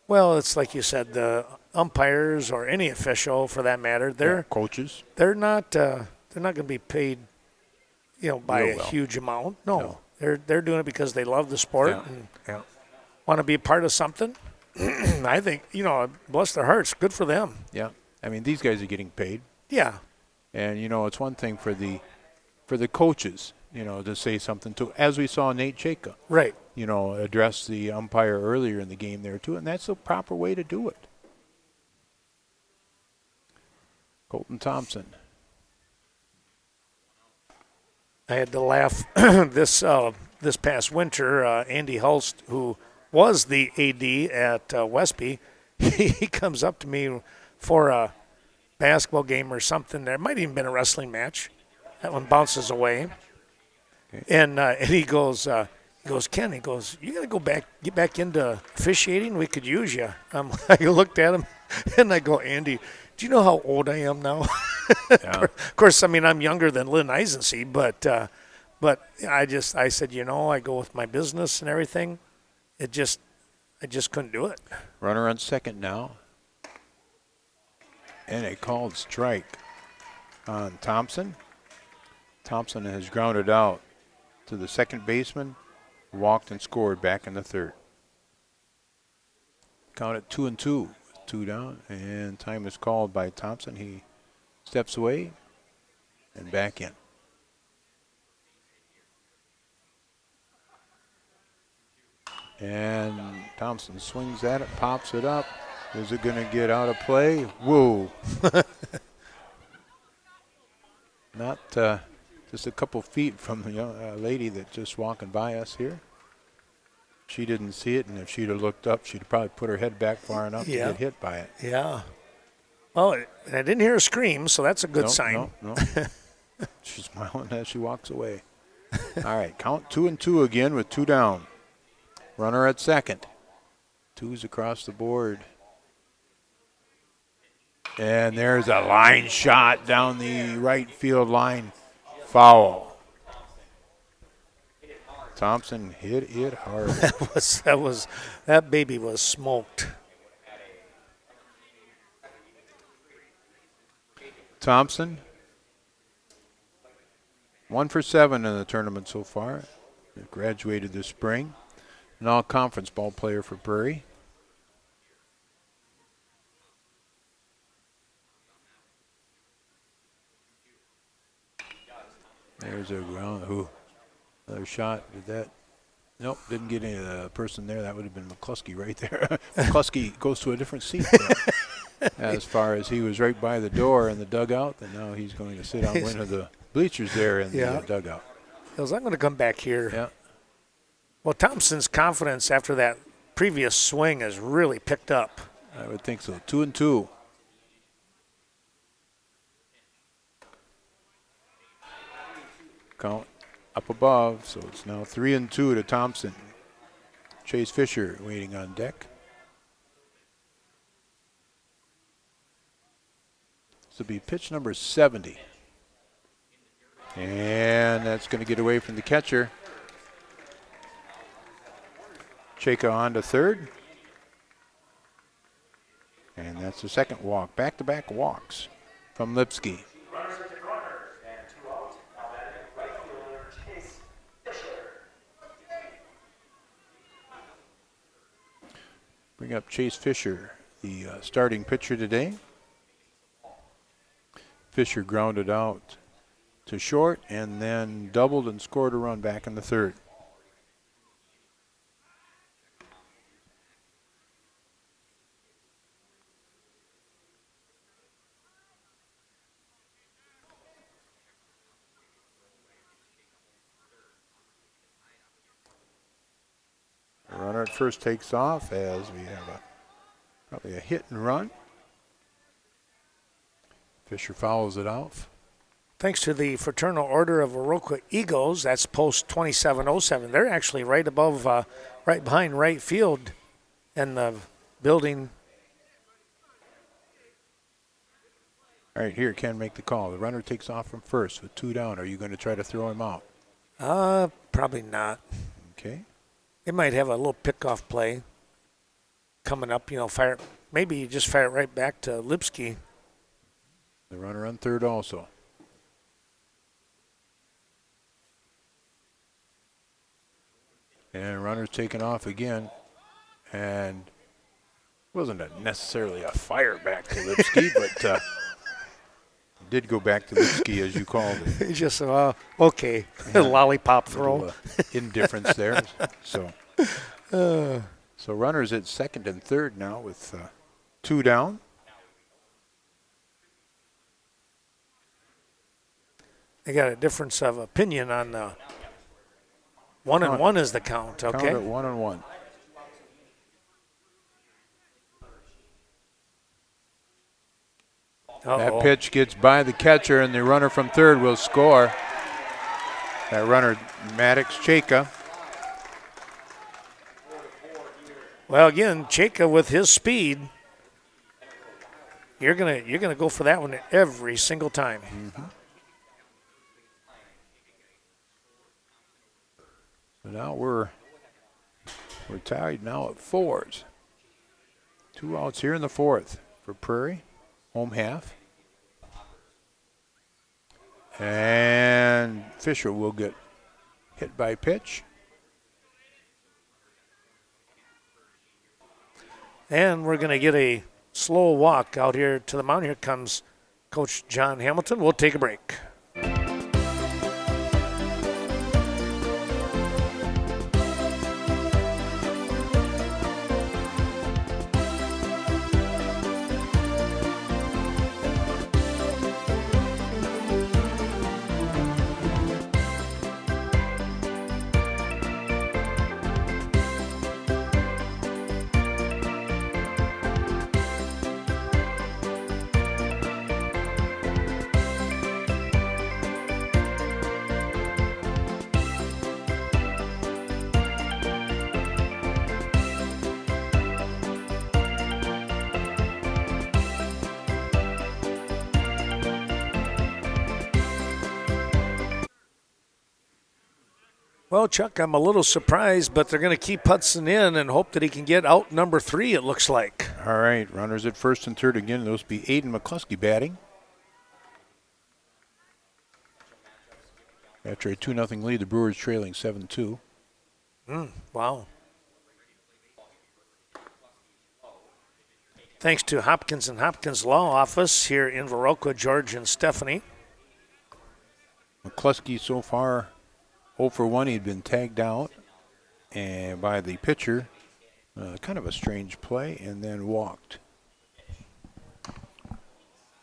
S2: Well, it's like you said, the umpires or any official for that matter,
S1: Coaches.
S2: they're not going to be paid, by
S1: Real
S2: a
S1: well.
S2: huge amount. No.
S1: No.
S2: They're doing it because they love the sport and
S1: Yeah.
S2: want to be a part of something. I think, bless their hearts, good for them.
S1: Yeah. I mean, these guys are getting paid.
S2: Yeah.
S1: And, it's one thing for the coaches, to say something to, as we saw Nate Cheka,
S2: Right.
S1: address the umpire earlier in the game there, too. And that's the proper way to do it. Colton Thompson.
S2: I had to laugh this past winter. Andy Hulst, who was the AD at Westby, he comes up to me for a basketball game or something. There might even been a wrestling match. That one bounces away,
S1: Okay.
S2: and he goes, Ken, you got to get back into officiating. We could use you. I looked at him, and I go, Andy, do you know how old I am now?
S1: Yeah.
S2: Of course, I mean, I'm younger than Lynn Eisensee, but I said, I go with my business and everything. I just couldn't do it.
S1: Runner on second now. And a called strike on Thompson. Thompson has grounded out to the second baseman, walked and scored back in the third. Count at 2-2, 2 down, and time is called by Thompson. He steps away and back in. And Thompson swings at it, pops it up. Is it going to get out of play? Whoa. Not to just a couple feet from the lady that's just walking by us here. She didn't see it, and if she'd have looked up, she'd probably put her head back far enough to get hit by it.
S2: Yeah. Oh, and I didn't hear a scream, so that's a good sign.
S1: No. She's smiling as she walks away. All right, count 2-2 again with 2 down. Runner at second. 2's across the board. And there's a line shot down the right field line. Foul. Thompson hit it hard.
S2: That baby was smoked.
S1: Thompson, 1 for 7 in the tournament so far. He graduated this spring. An all-conference ball player for Prairie. There's a ground. Another shot. Did that? Nope, didn't get any of the person there. That would have been Mccluskey right there. Mccluskey goes to a different seat there. As far as he was right by the door in the dugout, and now he's going to sit on one of the bleachers there in the dugout.
S2: He goes, I'm going to come back here.
S1: Yeah.
S2: Well, Thompson's confidence after that previous swing has really picked up.
S1: I would think so. 2-2. Count up above, so it's now 3-2 to Thompson. Chase Fisher waiting on deck. This will be pitch number 70. And that's going to get away from the catcher. Cheka on to third. And that's the second walk. Back-to-back walks from Lipsky. Bring up Chase Fisher, the starting pitcher today. Fisher grounded out to short and then doubled and scored a run back in the third. The runner at first takes off as we have probably a hit and run. Fisher fouls it off.
S2: Thanks to the Fraternal Order of Viroqua Eagles, that's post 2707. They're actually right above, right behind right field in the building.
S1: All right, here Ken make the call. The runner takes off from first with 2 down. Are you going to try to throw him out?
S2: Probably not.
S1: Okay.
S2: They might have a little pickoff play coming up, fire. Maybe you just fire it right back to Lipsky.
S1: The runner on third also. And runner's taken off again. And wasn't necessarily a fire back to Lipsky, but did go back to Lipsky as you called it.
S2: Just, okay, yeah. Lollipop throw.
S1: Indifference there. So runners at second and third now with 2 down.
S2: They got a difference of opinion on 1-1 is the count, okay?
S1: Count at 1-1. That pitch gets by the catcher, and the runner from third will score. That runner, Maddox Cheka.
S2: Well, again, Cheka with his speed, you're gonna go for that one every single time.
S1: Mm-hmm. So now we're tied now at 4s. 2 outs here in the 4th for Prairie, home half. And Fisher will get hit by pitch.
S2: And we're going to get a slow walk out here to the mound. Here comes Coach John Hamilton. We'll take a break. Well, Chuck, I'm a little surprised, but they're going to keep Hudson in and hope that he can get out number 3, it looks like.
S1: All right, runners at first and third again. Those be Aidan Mccluskey batting. After a 2-0 lead, the Brewers trailing 7-2.
S2: Wow. Thanks to Hopkins and Hopkins Law Office here in Viroqua, George and Stephanie.
S1: McCluskey so far 0 for 1. He'd been tagged out and by the pitcher. Kind of a strange play, and then walked.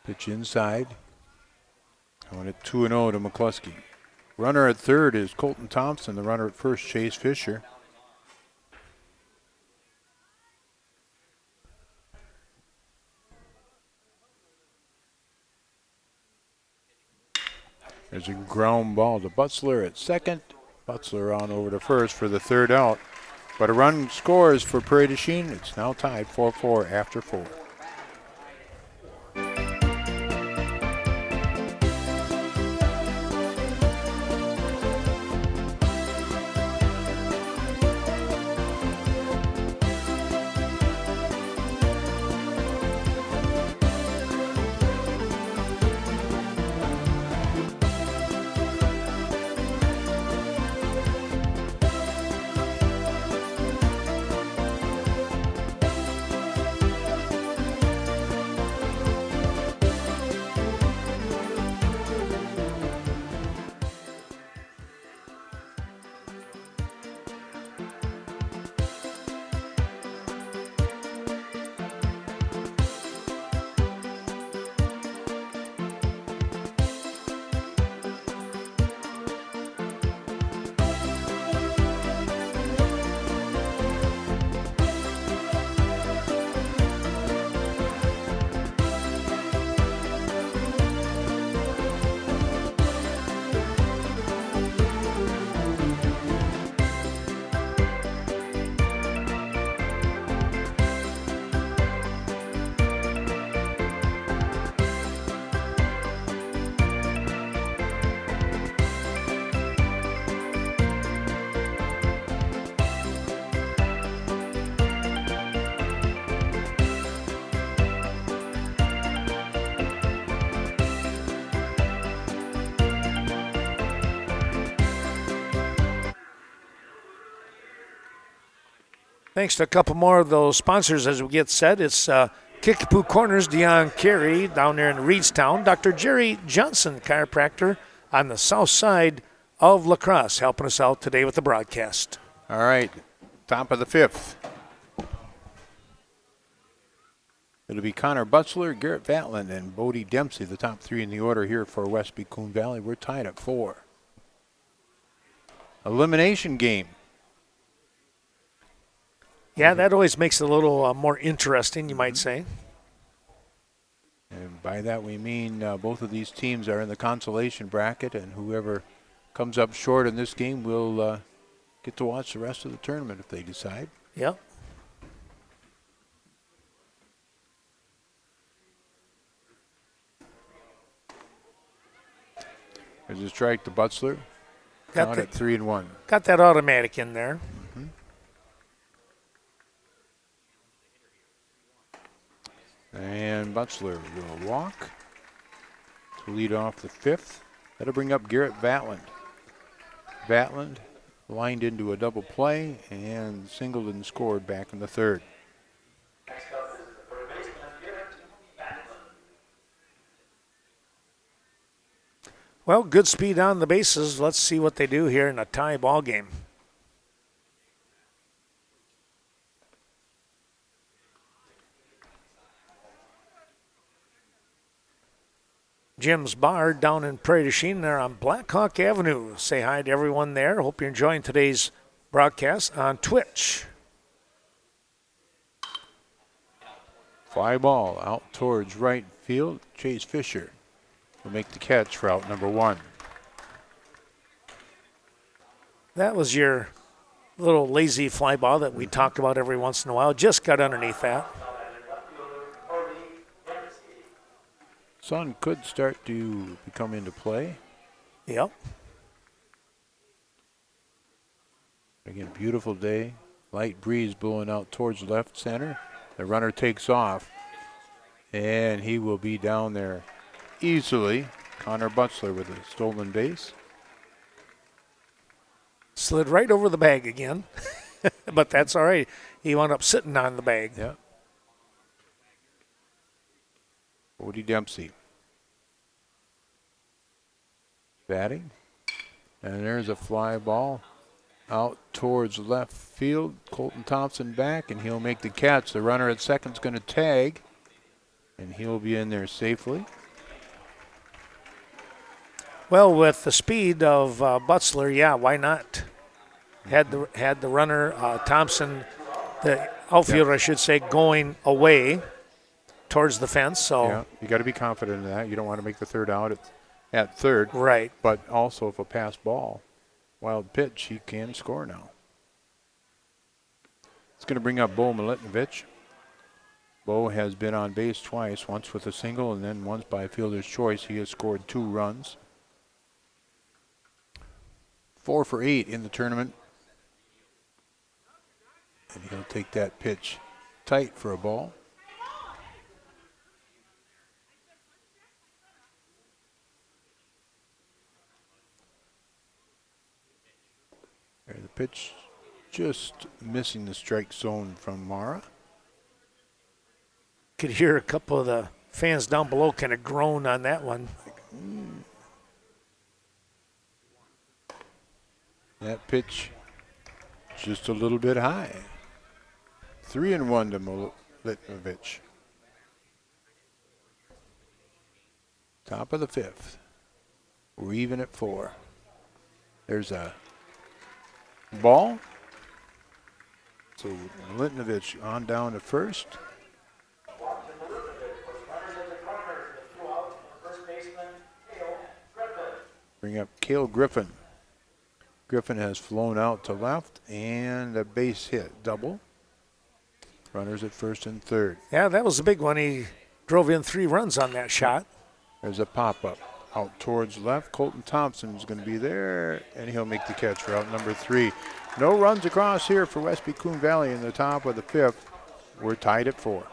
S1: Pitch inside. Going at 2-0 to McCluskey. Runner at third is Colton Thompson. The runner at first, Chase Fisher. There's a ground ball to Butzler at second. Butzler on over to first for the third out. But a run scores for Prairie to Chien. It's now tied 4-4 after 4.
S2: Thanks to a couple more of those sponsors as we get set. It's Kickapoo Corners, Dion Carey down there in Reedstown. Dr. Jerry Johnson, chiropractor on the south side of La Crosse, helping us out today with the broadcast.
S1: All right, top of the fifth. It'll be Connor Butzler, Garrett Vatland, and Bodie Dempsey, the top three in the order here for Westby Coon Valley. We're tied at 4. Elimination game.
S2: Yeah, that always makes it a little more interesting, you might say.
S1: And by that we mean both of these teams are in the consolation bracket, and whoever comes up short in this game will get to watch the rest of the tournament if they decide.
S2: Yep.
S1: There's a strike to Butzler. Count at 3-1.
S2: Got that automatic in there.
S1: And Butzler will walk to lead off the fifth. That'll bring up Garrett Vatland. Vatland lined into a double play and singled and scored back in the third.
S2: Well, good speed on the bases. Let's see what they do here in a tie ball game. Jim's Bar down in Prairie du Chien there on Blackhawk Avenue. Say hi to everyone there. Hope you're enjoying today's broadcast on Twitch.
S1: Fly ball out towards right field. Chase Fisher will make the catch for out number 1.
S2: That was your little lazy fly ball that we talk about every once in a while. Just got underneath that.
S1: Sun could start to become into play.
S2: Yep.
S1: Again, beautiful day. Light breeze blowing out towards left center. The runner takes off, and he will be down there easily. Connor Butzler with a stolen base.
S2: Slid right over the bag again, but that's all right. He wound up sitting on the bag.
S1: Yeah. Bodie Dempsey batting, and there's a fly ball out towards left field. Colton Thompson back, and he'll make the catch. The runner at second's going to tag, and he'll be in there safely.
S2: Well, with the speed of Butzler, yeah, why not? Had the runner Thompson, the outfielder, I should say, going away towards the fence. So
S1: Yeah, you got to be confident in that. You don't want to make the third out at third.
S2: right.
S1: But also, if a pass ball, wild pitch, he can score now. It's going to bring up Bo Milutinovic. Bo has been on base twice, once with a single and then once by fielder's choice. He has scored 2 runs. 4 for 8 in the tournament. And he'll take that pitch tight for a ball. There, the pitch just missing the strike zone from Mara.
S2: Could hear a couple of the fans down below kind of groan on that one.
S1: That pitch just a little bit high. 3-1 to Milutinovic. Top of the 5th. We're even at 4. There's a ball. So Milutinovic on down to first. Bring up Cale Griffin. Griffin has flown out to left, and a base hit, double. Runners at first and third.
S2: Yeah, that was a big one. He drove in 3 runs on that shot.
S1: There's a pop-up out towards left. Colton Thompson is going to be there, and he'll make the catch for out number 3. No runs across here for Westby Coon Valley in the top of the 5th. We're tied at 4.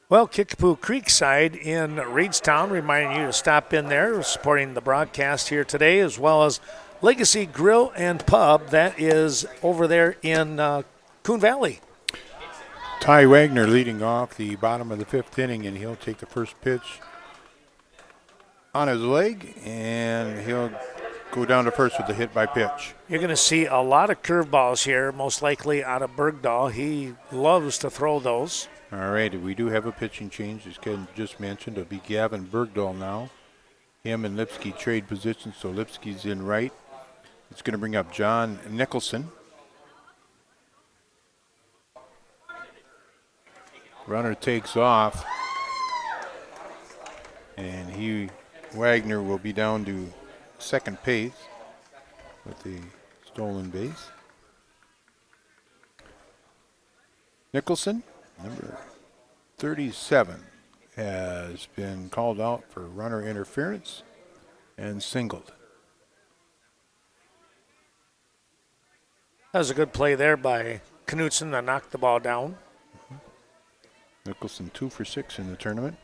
S2: Well, Kickapoo Creekside in Reedstown, reminding you to stop in there, supporting the broadcast here today, as well as Legacy Grill and Pub, that is over there in Coon Valley.
S1: Ty Wagner leading off the bottom of the 5th inning, and he'll take the first pitch on his leg, and he'll go down to first with the hit by pitch.
S2: You're going to see a lot of curveballs here, most likely out of Bergdahl. He loves to throw those.
S1: All right, we do have a pitching change, as Ken just mentioned. It'll be Gavin Bergdahl now. Him and Lipsky trade positions, so Lipsky's in right. It's going to bring up John Nicholson. Runner takes off, and Wagner will be down to second base with the stolen base. Nicholson, number 37, has been called out for runner interference and singled.
S2: That was a good play there by Knutson to knock the ball down.
S1: Nicholson 2 for 6 in the tournament.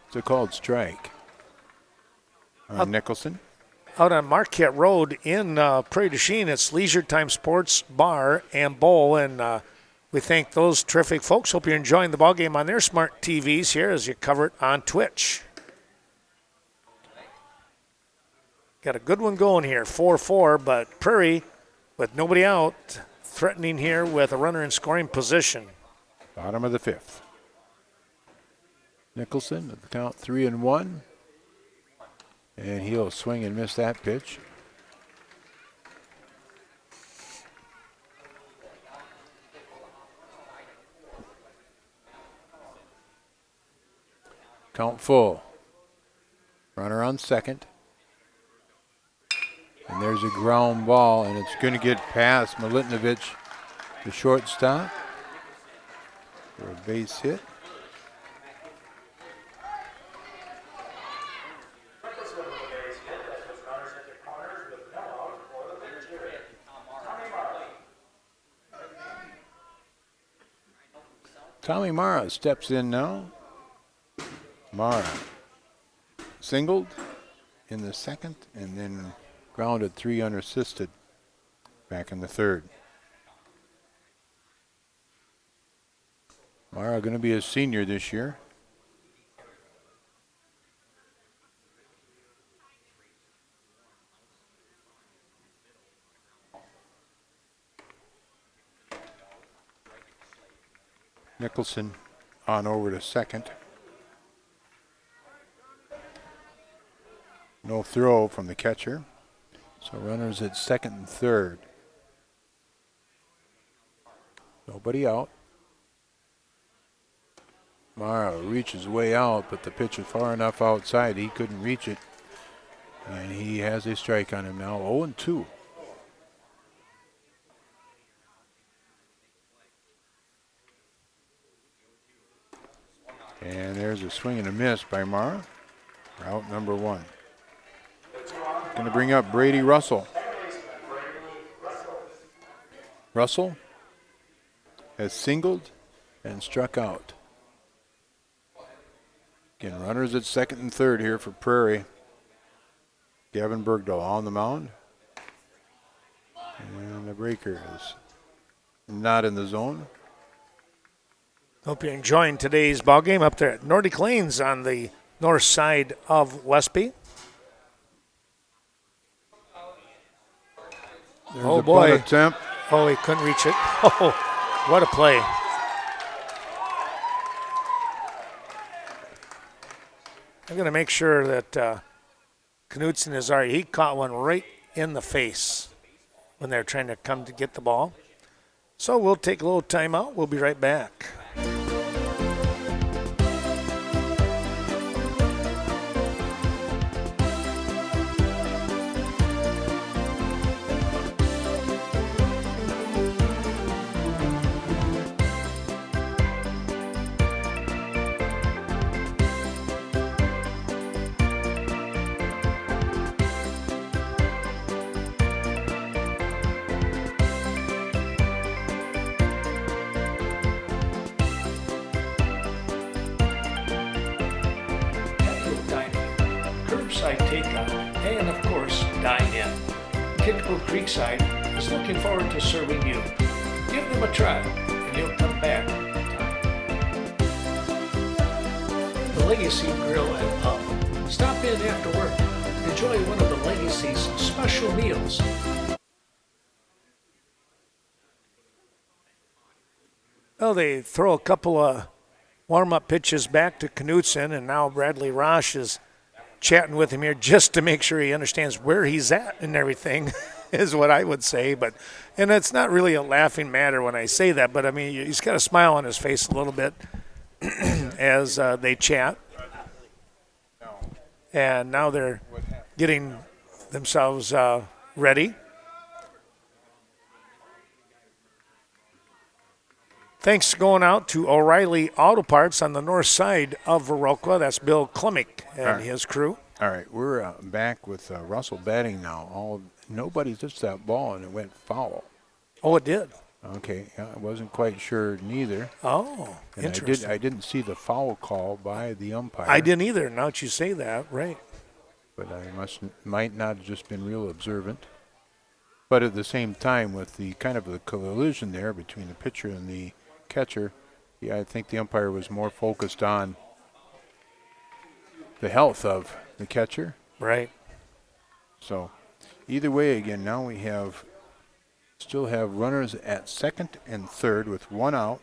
S1: It's a called strike on Nicholson.
S2: Out on Marquette Road in Prairie du Chien, it's Leisure Time Sports Bar and Bowl, and we thank those terrific folks. Hope you're enjoying the ball game on their smart TVs here as you cover it on Twitch. Got a good one going here, 4-4, but Prairie, with nobody out, threatening here with a runner in scoring position.
S1: Bottom of the fifth. Nicholson at the count 3-1. And he'll swing and miss that pitch. Count full. Runner on second. And there's a ground ball, and it's going to get past Milutinovic, the shortstop, for a base hit. Tommy Mara steps in now. Mara singled in the second and then grounded 3 unassisted back in the third. Mara going to be a senior this year. Nicholson on over to second. No throw from the catcher. So runners at second and third. Nobody out. Mara reaches way out, but the pitch is far enough outside he couldn't reach it. And he has a strike on him now, 0-2. And there's a swing and a miss by Mara. Out number 1. Going to bring up Brady Russell. Russell has singled and struck out. Again, runners at second and third here for Prairie. Gavin Bergdahl on the mound. And the breaker is not in the zone.
S2: Hope you're enjoying today's ball game up there at Nordic Lanes on the north side of Westby.
S1: There's
S2: oh
S1: a
S2: boy!
S1: bunt attempt.
S2: Oh, he couldn't reach it. Oh, what a play! I'm going to make sure that Knutson is all right. He caught one right in the face when they're trying to come to get the ball. So we'll take a little time out. We'll be right back. Takeout, and of course, dine in. Kickover Creekside is looking forward to serving you. Give them a try. and he'll come back. The Legacy Grill and Pub. Stop in after work. Enjoy one of the Legacy's special meals. Well, they throw a couple of warm-up pitches back to Knutson, and now Bradley Rosh is chatting with him here just to make sure he understands where he's at and everything, is what I would say. And it's not really a laughing matter when I say that, but I mean, he's got a smile on his face a little bit as they chat. And now they're getting themselves ready. Thanks going out to O'Reilly Auto Parts on the north side of Viroqua. That's Bill Klemick and his crew.
S1: All right, we're back with Russell batting now. Nobody touched that ball, and it went foul.
S2: Oh, it did?
S1: Okay, I wasn't quite sure neither.
S2: Oh,
S1: and
S2: interesting.
S1: I didn't see the foul call by the umpire.
S2: I didn't either, now that you say that, right.
S1: But I might not have just been real observant. But at the same time, with the kind of the collision there between the pitcher and the catcher, yeah, I think the umpire was more focused on the health of the catcher.
S2: Right.
S1: So either way, again, now we still have runners at second and third with one out.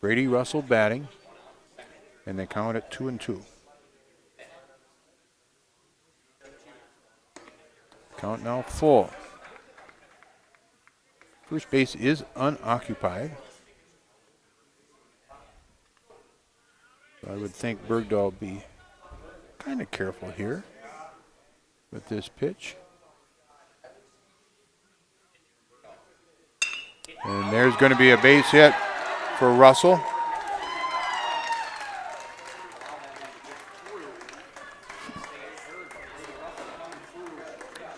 S1: Brady Russell batting, and they count at 2-2. Count now full. First base is unoccupied. So I would think Bergdahl would be kind of careful here with this pitch. And there's going to be a base hit for Russell.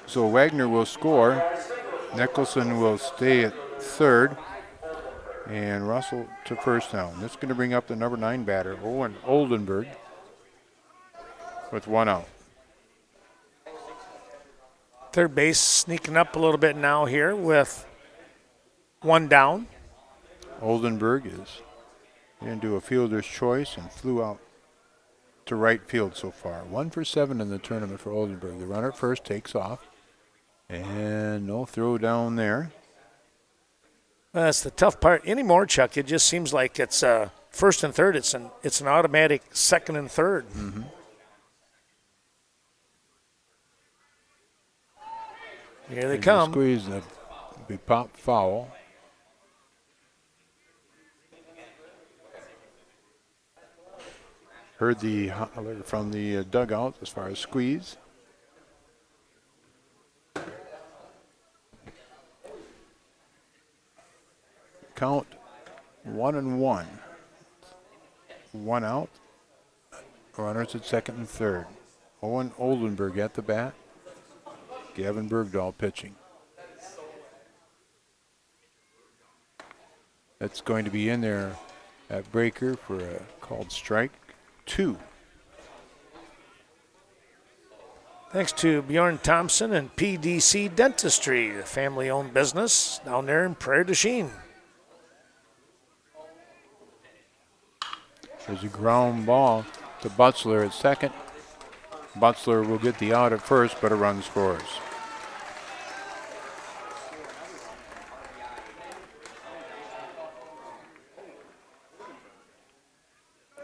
S1: So Wagner will score. Nicholson will stay at third. And Russell to first now. And this is going to bring up the number 9 batter, Owen Oldenburg, with one out.
S2: Third base sneaking up a little bit now here with one down.
S1: Oldenburg is going to do a fielder's choice and flew out to right field so far. 1 for 7 in the tournament for Oldenburg. The runner at first takes off. And no throw down there.
S2: Well, that's the tough part anymore, Chuck. It just seems like it's first and third. It's an automatic second and third.
S1: Mm-hmm.
S2: Here they come.
S1: Squeeze the be pop foul. Heard the holler from the dugout as far as squeeze. Count 1-1. One out. Runners at second and third. Owen Oldenburg at the bat. Gavin Bergdahl pitching. That's going to be in there at breaker for a called strike 2.
S2: Thanks to Bjorn Thompson and PdC Dentistry, the family-owned business down there in Prairie to Chien.
S1: There's a ground ball to Butzler at second. Butzler will get the out at first, but a run scores.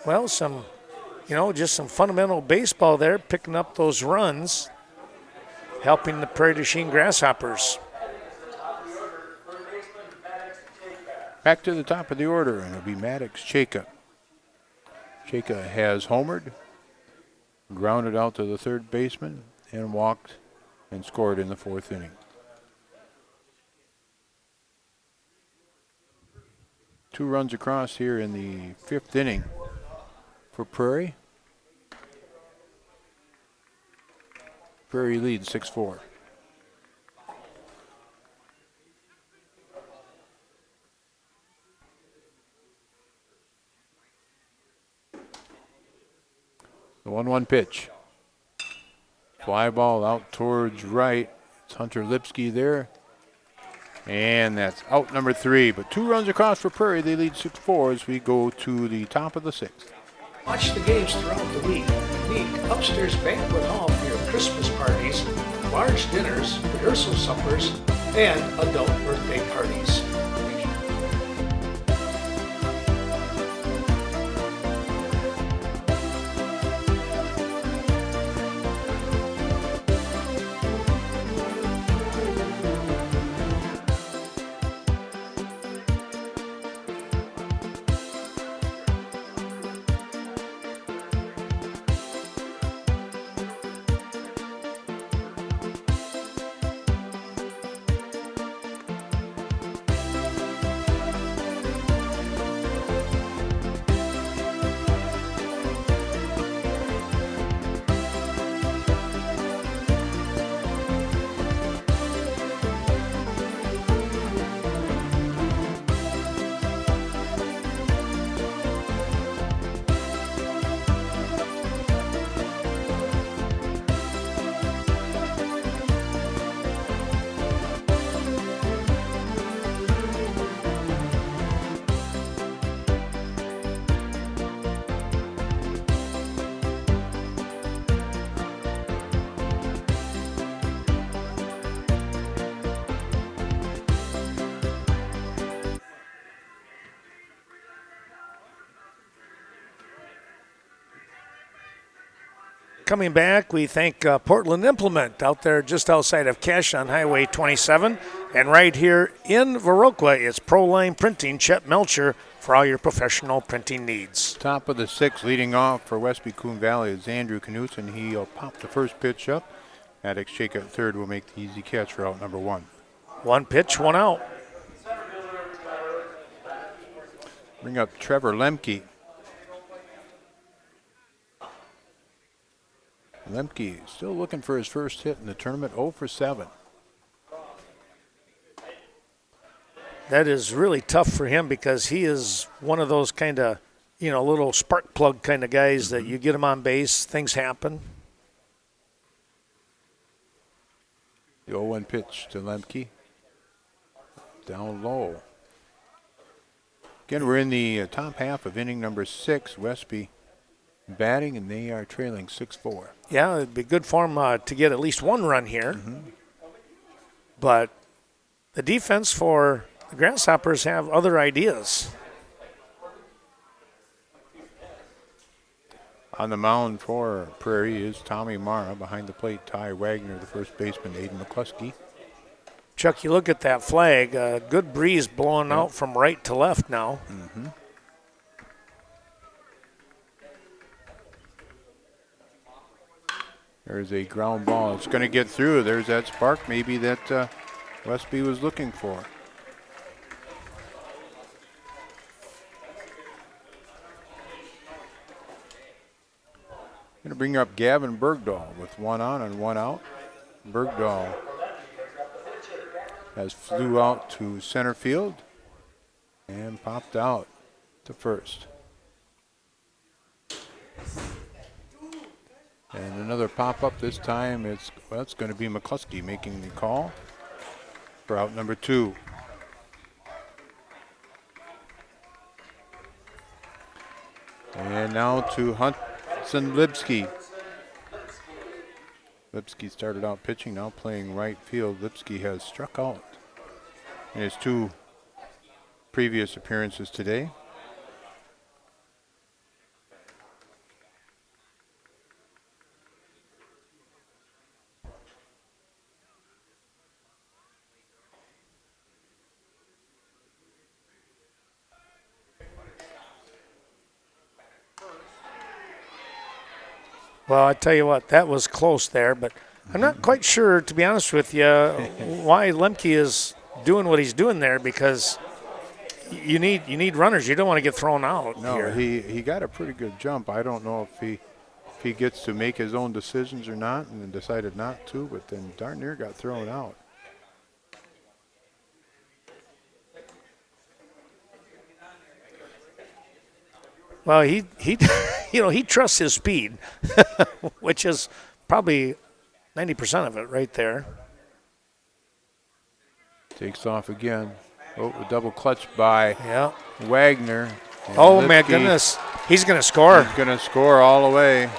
S2: Well, just some fundamental baseball there, picking up those runs, helping the Prairie du Chien Grasshoppers.
S1: Back to the top of the order, and it'll be Maddox Chaka. Chaka has homered, grounded out to the third baseman, and walked and scored in the 4th inning. 2 runs across here in the 5th inning for Prairie. Prairie leads 6-4. The 1-1 pitch. Fly ball out towards right. It's Hunter Lipsky there. And that's out number 3. But 2 runs across for Prairie. They lead 6-4 as we go to the top of the 6th.
S2: Watch the games throughout the week. Unique upstairs banquet hall for your Christmas parties, large dinners, rehearsal suppers, and adult birthday parties. Coming back, we thank Portland Implement out there just outside of Cache on Highway 27. And right here in Viroqua, it's ProLine Printing, Chet Melcher, for all your professional printing needs.
S1: Top of the 6th, leading off for Westby Coon Valley is Andrew Knutson. He'll pop the first pitch up. Maddox Shake at third will make the easy catch for out number 1.
S2: 1 pitch, 1 out.
S1: Bring up Trevor Lemke. Lemke still looking for his first hit in the tournament, 0 for 7.
S2: That is really tough for him because he is one of those kind of, little spark plug kind of guys that you get him on base, things happen.
S1: The 0-1 pitch to Lemke. Down low. Again, we're in the top half of inning number 6. Westby batting, and they are trailing 6-4.
S2: Yeah, it'd be good for him to get at least 1 run here. But the defense for the Grasshoppers have other ideas.
S1: On the mound for Prairie is Tommy Mara. Behind the plate, Ty Wagner, the first baseman, Aidan Mccluskey.
S2: Chuck, you look at that flag, good breeze blowing out from right to left now.
S1: There's a ground ball. It's going to get through. There's that spark maybe that Westby was looking for. Going to bring up Gavin Bergdahl with 1 on and 1 out. Bergdahl has flew out to center field and popped out to first. And another pop-up this time. It's going to be Mccluskey making the call for out number 2. And now to Hudson Lipsky. Lipsky started out pitching, now playing right field. Lipsky has struck out in his 2 previous appearances today.
S2: Well, I tell you what, that was close there, but I'm not quite sure, to be honest with you, why Lemke is doing what he's doing there, because you need runners. You don't want to get thrown out.
S1: No,
S2: here.
S1: he got a pretty good jump. I don't know if he gets to make his own decisions or not, and then decided not to, but then darn near got thrown out.
S2: Well, he he trusts his speed, which is probably 90% of it right there.
S1: Takes off again. Oh, a double clutch by
S2: Yeah.
S1: Wagner. And
S2: Oh, my
S1: Lipke,
S2: goodness. He's going to score.
S1: he's going to score all the way.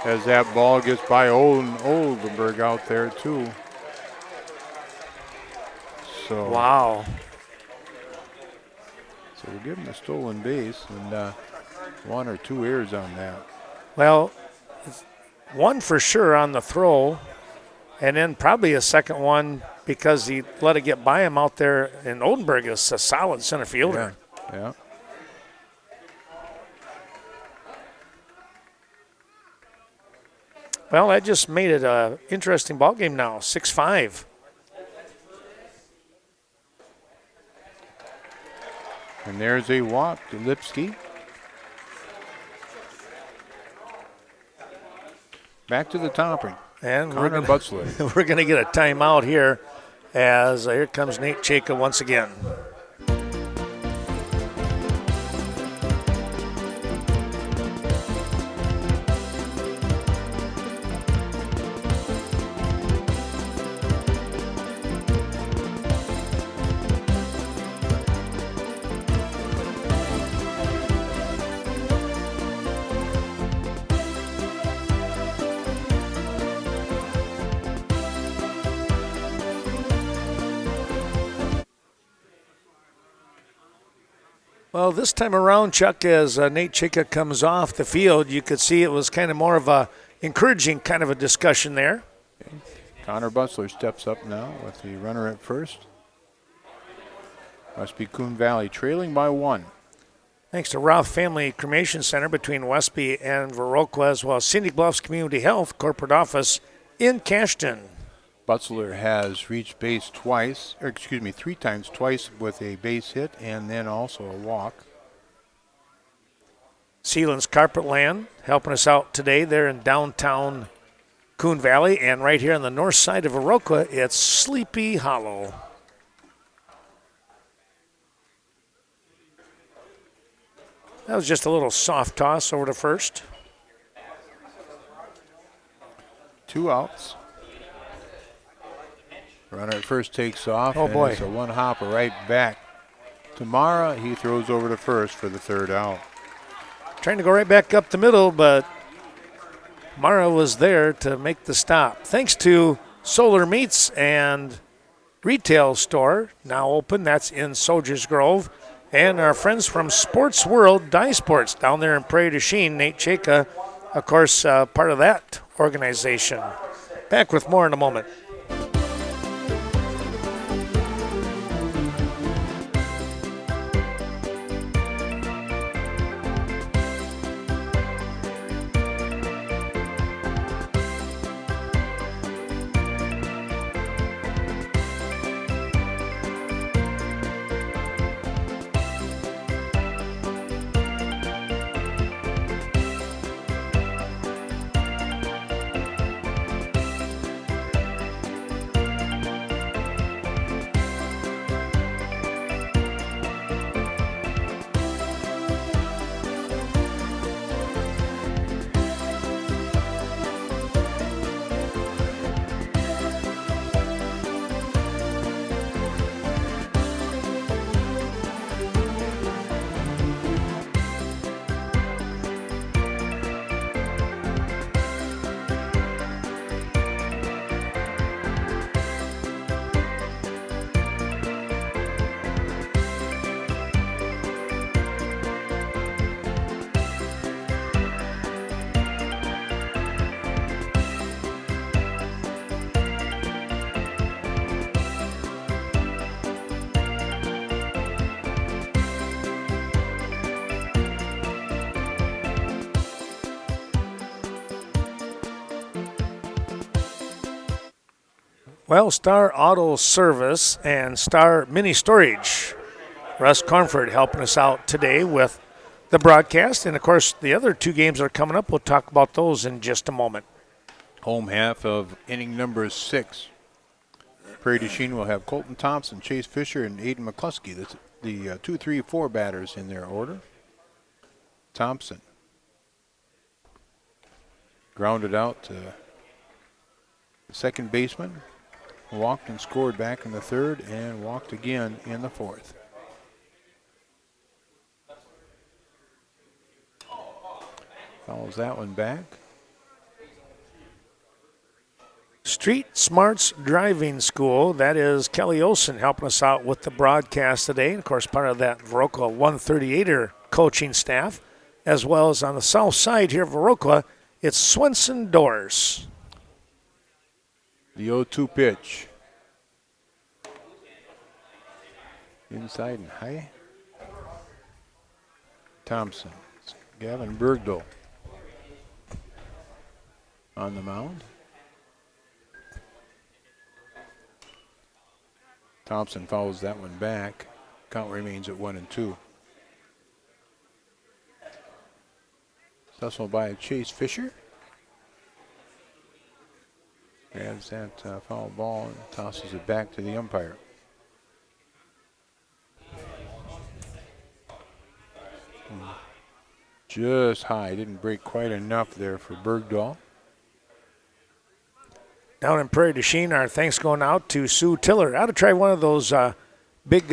S1: As that ball gets by Oldenburg out there, too. So,
S2: Wow.
S1: so we're giving a stolen base and 1 or 2 errors on that.
S2: Well, one for sure on the throw, and then probably a second one because he let it get by him out there. And Oldenburg is a solid center fielder.
S1: Yeah.
S2: Well, that just made it an interesting ball game now, 6-5.
S1: And there's a walk to Lipke. Back to the topping.
S2: And
S1: Connor Butzler.
S2: we're going to get a timeout here as here comes Nate Chayka once again. Well, this time around, Chuck, as Nate Chayka comes off the field, you could see it was kind of more of a encouraging kind of a discussion there.
S1: Okay. Connor Butzler steps up now with the runner at first. Must be Coon Valley trailing by 1.
S2: Thanks to Ralph Family Cremation Center between Westby and Viroqua, as well as Scenic Bluffs Community Health Corporate Office in Cashton.
S1: Butzler has reached base 3 times, twice with a base hit and then also a walk.
S2: Sealand's Carpetland helping us out today. They're in downtown Coon Valley, and right here on the north side of Viroqua, it's Sleepy Hollow. That was just a little soft toss over to first.
S1: 2 outs. Runner at first takes off.
S2: Oh,
S1: and
S2: boy.
S1: It's a one hopper right back to Mara. He throws over to first for the 3rd out.
S2: Trying to go right back up the middle, but Mara was there to make the stop. Thanks to Solar Meats and Retail Store, now open. That's in Soldiers Grove. And our friends from Sports World Die Sports down there in Prairie, Chien. Nate Chayka, of course, part of that organization. Back with more in a moment. Well, Star Auto Service and Star Mini Storage. Russ Cornford helping us out today with the broadcast. And, of course, the other 2 games that are coming up, we'll talk about those in just a moment.
S1: Home half of inning number 6. Prairie Chien will have Colton Thompson, Chase Fisher, and Aidan Mccluskey. That's the 2, 3, 4 batters in their order. Thompson grounded out to the second baseman. walked and scored back in the third and walked again in the fourth. Fouls that one back.
S2: Street Smarts Driving School. That is Kelly Olson helping us out with the broadcast today. And of course, part of that Viroqua 138er coaching staff, as well as on the south side here of Viroqua, it's Swenson Doors.
S1: The 0-2 pitch. Inside and high. Thompson. Gavin Bergdahl on the mound. Thompson fouls that one back. Count remains at 1-2. Hustled by Chase Fisher. Grabs that foul ball and tosses it back to the umpire. Just high. Didn't break quite enough there for Bergdahl.
S2: Down in Prairie du Chien, our thanks going out to Sue Tiller. I ought to try one of those big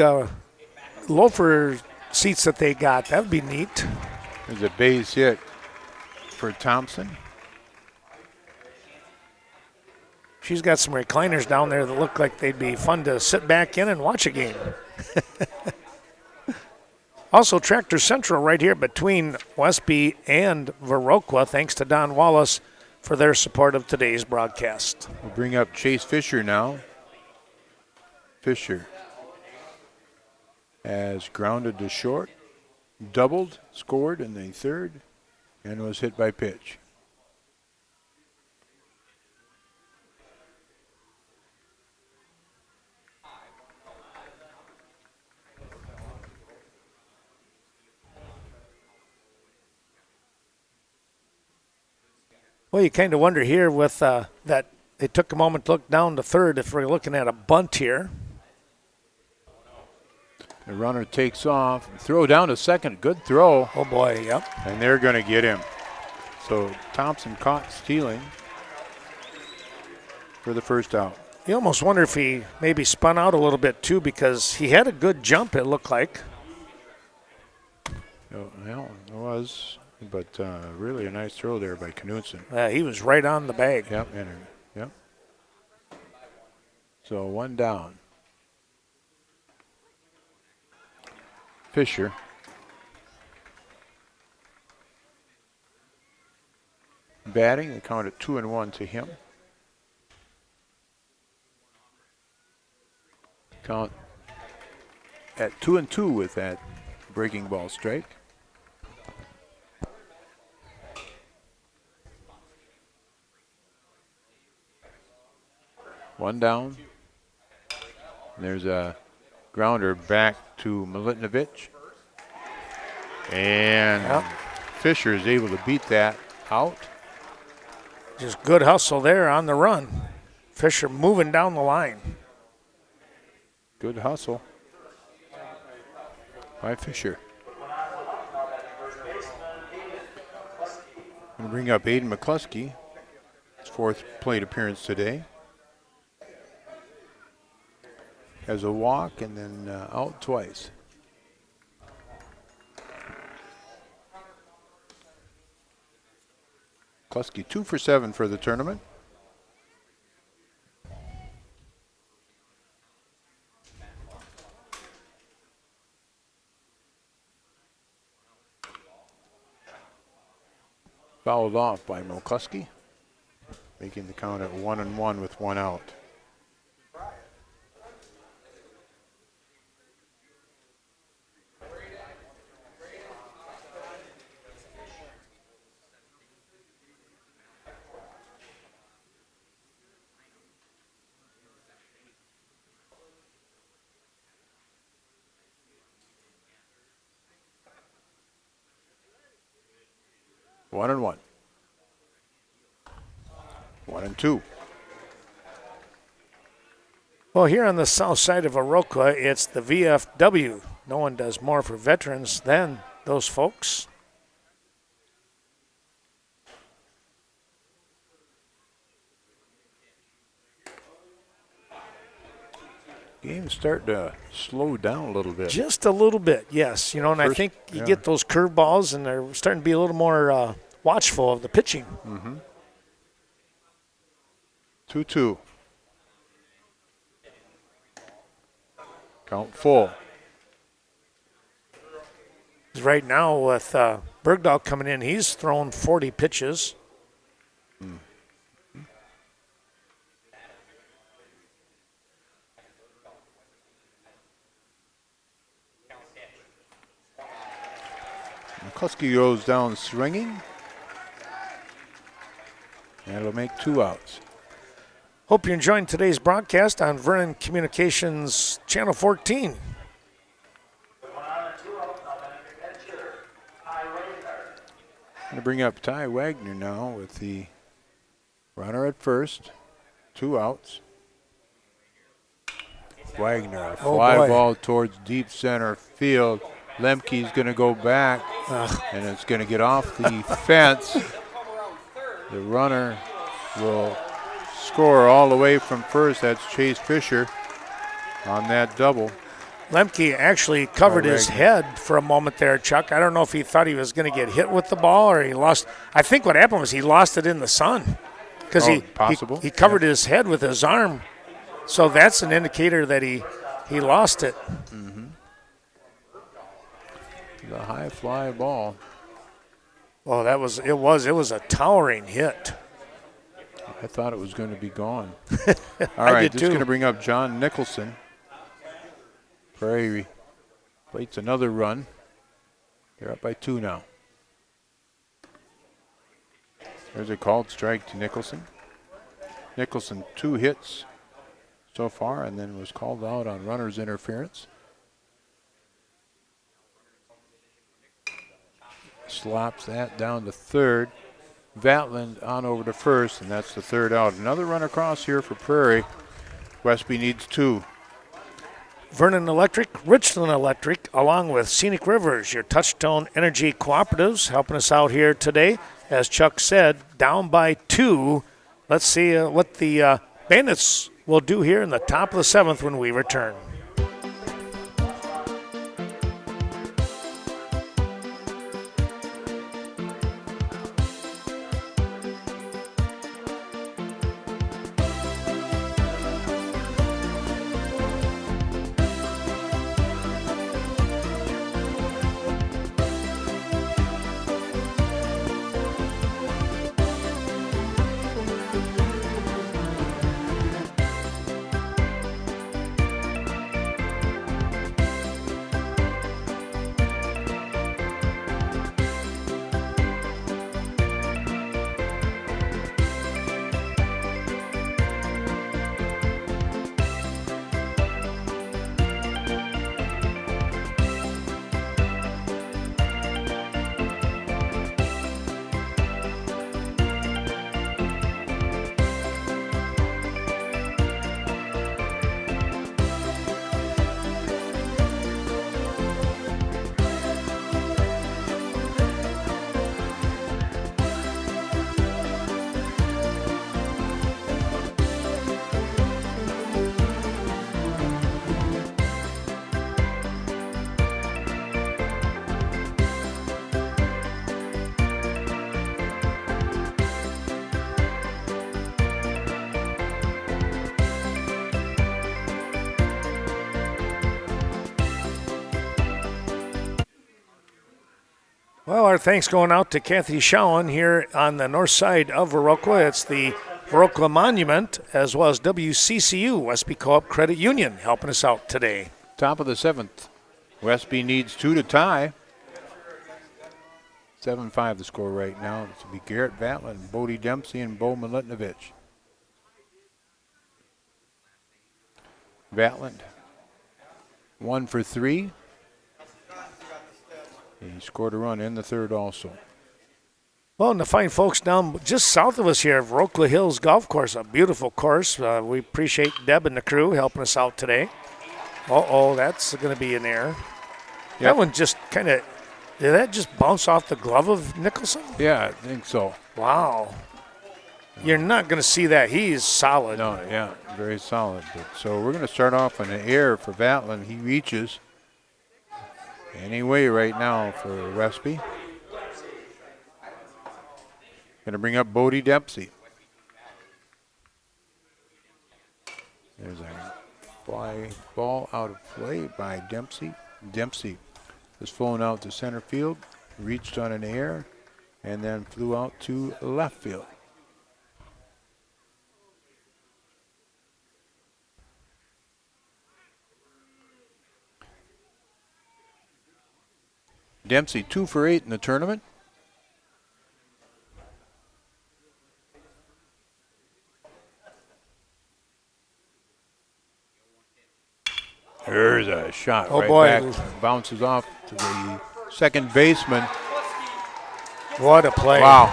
S2: loafer seats that they got. That would be neat.
S1: There's a base hit for Thompson.
S2: She's got some recliners down there that look like they'd be fun to sit back in and watch a game. Also, Tractor Central right here between Westby and Viroqua. Thanks to Don Wallace for their support of today's broadcast.
S1: We'll bring up Chase Fisher now. Fisher has grounded to short, doubled, scored in the third, and was hit by pitch.
S2: Well, you kind of wonder here with that they took a moment to look down to third if we're looking at a bunt here.
S1: The runner takes off, throw down to second, good throw.
S2: Oh boy, yep.
S1: And they're going to get him. So Thompson caught stealing for the first out.
S2: You almost wonder if he maybe spun out a little bit too, because he had a good jump, it looked like.
S1: Oh, well, it was, but really a nice throw there by Knutson.
S2: He was right on the bag.
S1: Yep, yep. So one down. Fisher. Batting, they count it 2-1 to him. Count at 2-2 with that breaking ball strike. One down. There's a grounder back to Milutinovic. And Fisher is able to beat that out.
S2: Just good hustle there on the run. Fisher moving down the line.
S1: Good hustle by Fisher. We'll bring up Aidan Mccluskey, his fourth plate appearance today. Has a walk and then out twice. Mccluskey 2 for 7 for the tournament. Fouled off by Mccluskey, making the count at 1-1 with one out. One and one. 1-2.
S2: Well, here on the south side of Viroqua, it's the VFW. No one does more for veterans than those folks.
S1: Game's starting to slow down a little bit.
S2: Just a little bit, yes. You know, and I
S1: First-
S2: think you
S1: yeah.
S2: get those curveballs, and they're starting to be a little more watchful of the pitching.
S1: 2-2. Count full.
S2: Right now with Bergdahl coming in, he's thrown 40 pitches.
S1: Mccluskey goes down swinging. And it'll make 2 outs.
S2: Hope you're enjoying today's broadcast on Vernon Communications Channel 14.
S1: Going to bring up Ty Wagner now with the runner at first. 2 outs. Wagner, a fly
S2: boy.
S1: ball towards deep center field. Lemke's going to go back, and it's going to get off the fence. The runner will score all the way from first. That's Chase Fisher on that double.
S2: Lemke actually covered his head for a moment there, Chuck. I don't know if he thought he was going to get hit with the ball or he lost. I think what happened was he lost it in the sun because
S1: possible.
S2: he covered his head with his arm. So that's an indicator that he lost it.
S1: The high fly ball.
S2: Oh, it was a towering hit.
S1: I thought it was going to be gone. All
S2: I
S1: right,
S2: did
S1: this is
S2: too.
S1: going to bring up John Nicholson. Prairie plates another run. They're up by 2 now. There's a called strike to Nicholson. Nicholson 2 hits so far and then was called out on runner's interference. Slops that down to third. Vatland on over to first, and that's the 3rd out. Another run across here for Prairie. Westby needs 2.
S2: Vernon Electric, Richland Electric, along with Scenic Rivers, your Touchstone Energy Cooperatives, helping us out here today. As Chuck said, down by 2. Let's see what the Bandits will do here in the top of the 7th when we return. Well, our thanks going out to Kathy Schowen here on the north side of Viroqua. It's the Viroqua Monument, as well as WCCU, Westby Co-op Credit Union, helping us out today.
S1: Top of the 7th. Westby needs 2 to tie. 7-5 the score right now. This will be Garrett Vatland, Bodie Dempsey, and Bo Milutinovic. Vatland, 1 for 3. He scored a run in the 3rd also.
S2: Well, and the fine folks down just south of us here at Viroqua Hills Golf Course, a beautiful course. We appreciate Deb and the crew helping us out today. That's going to be in there.
S1: Yep.
S2: That one just kind of, did that just bounce off the glove of Nicholson?
S1: Yeah, I think so.
S2: Wow. You're not going to see that. He's solid.
S1: No, yeah, very solid. But, so we're going to start off on an air for Vatlin. He reaches anyway right now for Westby. Going to bring up Bodie Dempsey. There's a fly ball out of play by Dempsey. Dempsey has flown out to center field, reached on an air, and then flew out to left field. Dempsey 2 for 8 in the tournament. There's a shot right back. Bounces off to the second baseman.
S2: What a play.
S1: Wow.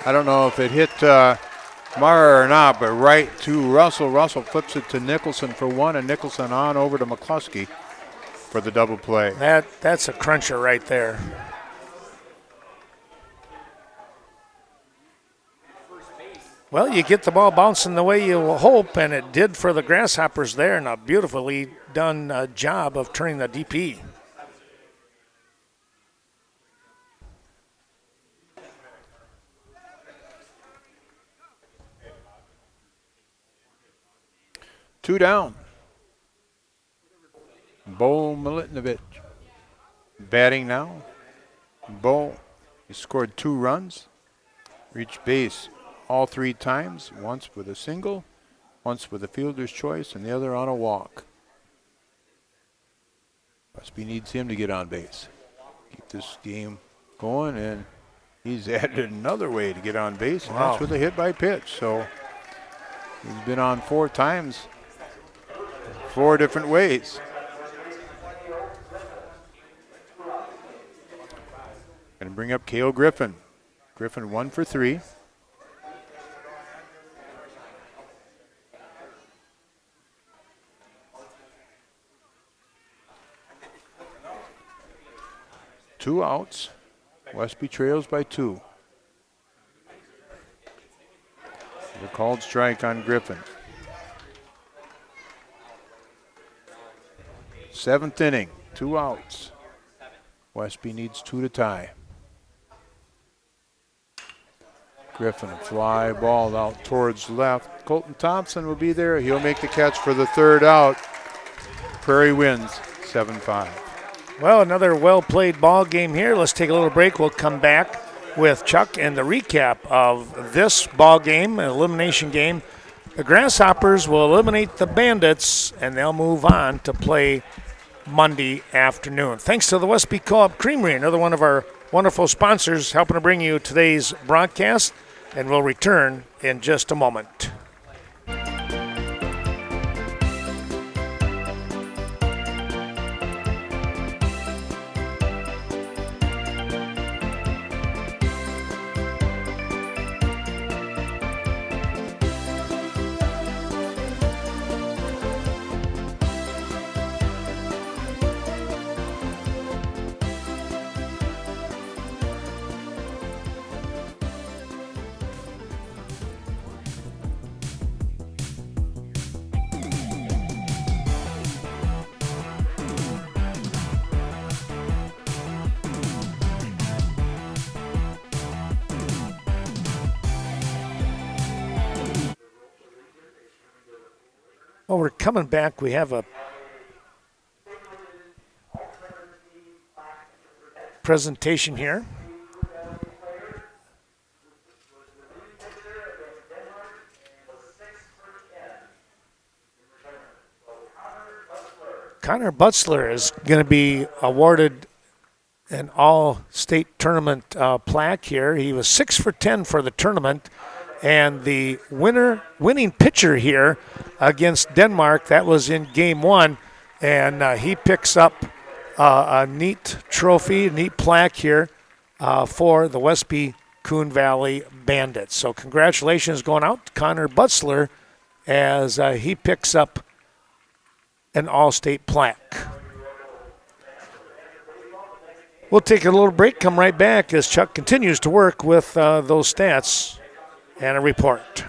S1: I don't know if it hit Mara or not, but right to Russell. Russell flips it to Nicholson for one, and Nicholson on over to Mccluskey for the double play.
S2: That's a cruncher right there. Well, you get the ball bouncing the way you hope, and it did for the Grasshoppers there, and a beautifully done job of turning the DP.
S1: Two down. Bo Milutinovic batting now. Bo, he scored 2 runs, reached base all 3 times, once with a single, once with a fielder's choice, and the other on a walk. Westby needs him to get on base. Keep this game going, and he's added another way to get on base, and that's with a hit by pitch. So he's been on 4 times, 4 different ways. Going to bring up Cale Griffin. Griffin 1 for 3. Two outs. Westby trails by 2. The called strike on Griffin. 7th inning, 2 outs. Westby needs 2 to tie. Griffin, a fly ball out towards left. Colton Thompson will be there. He'll make the catch for the 3rd out. Prairie wins 7-5.
S2: Well, another well-played ball game here. Let's take a little break. We'll come back with Chuck and the recap of this ball game, an elimination game. The Grasshoppers will eliminate the Bandits, and they'll move on to play Monday afternoon. Thanks to the Westby Co-op Creamery, another one of our wonderful sponsors, helping to bring you today's broadcast, and we'll return in just a moment. Well, we're coming back. We have a presentation here. Connor Butzler is going to be awarded an all-state tournament plaque here. He was 6 for 10 for the tournament. And the winning pitcher here against Denmark, that was in game 1. And he picks up a neat trophy, a neat plaque here for the Westby Coon Valley Bandits. So congratulations going out to Connor Butzler as he picks up an all-state plaque. We'll take a little break, come right back as Chuck continues to work with those stats and a report.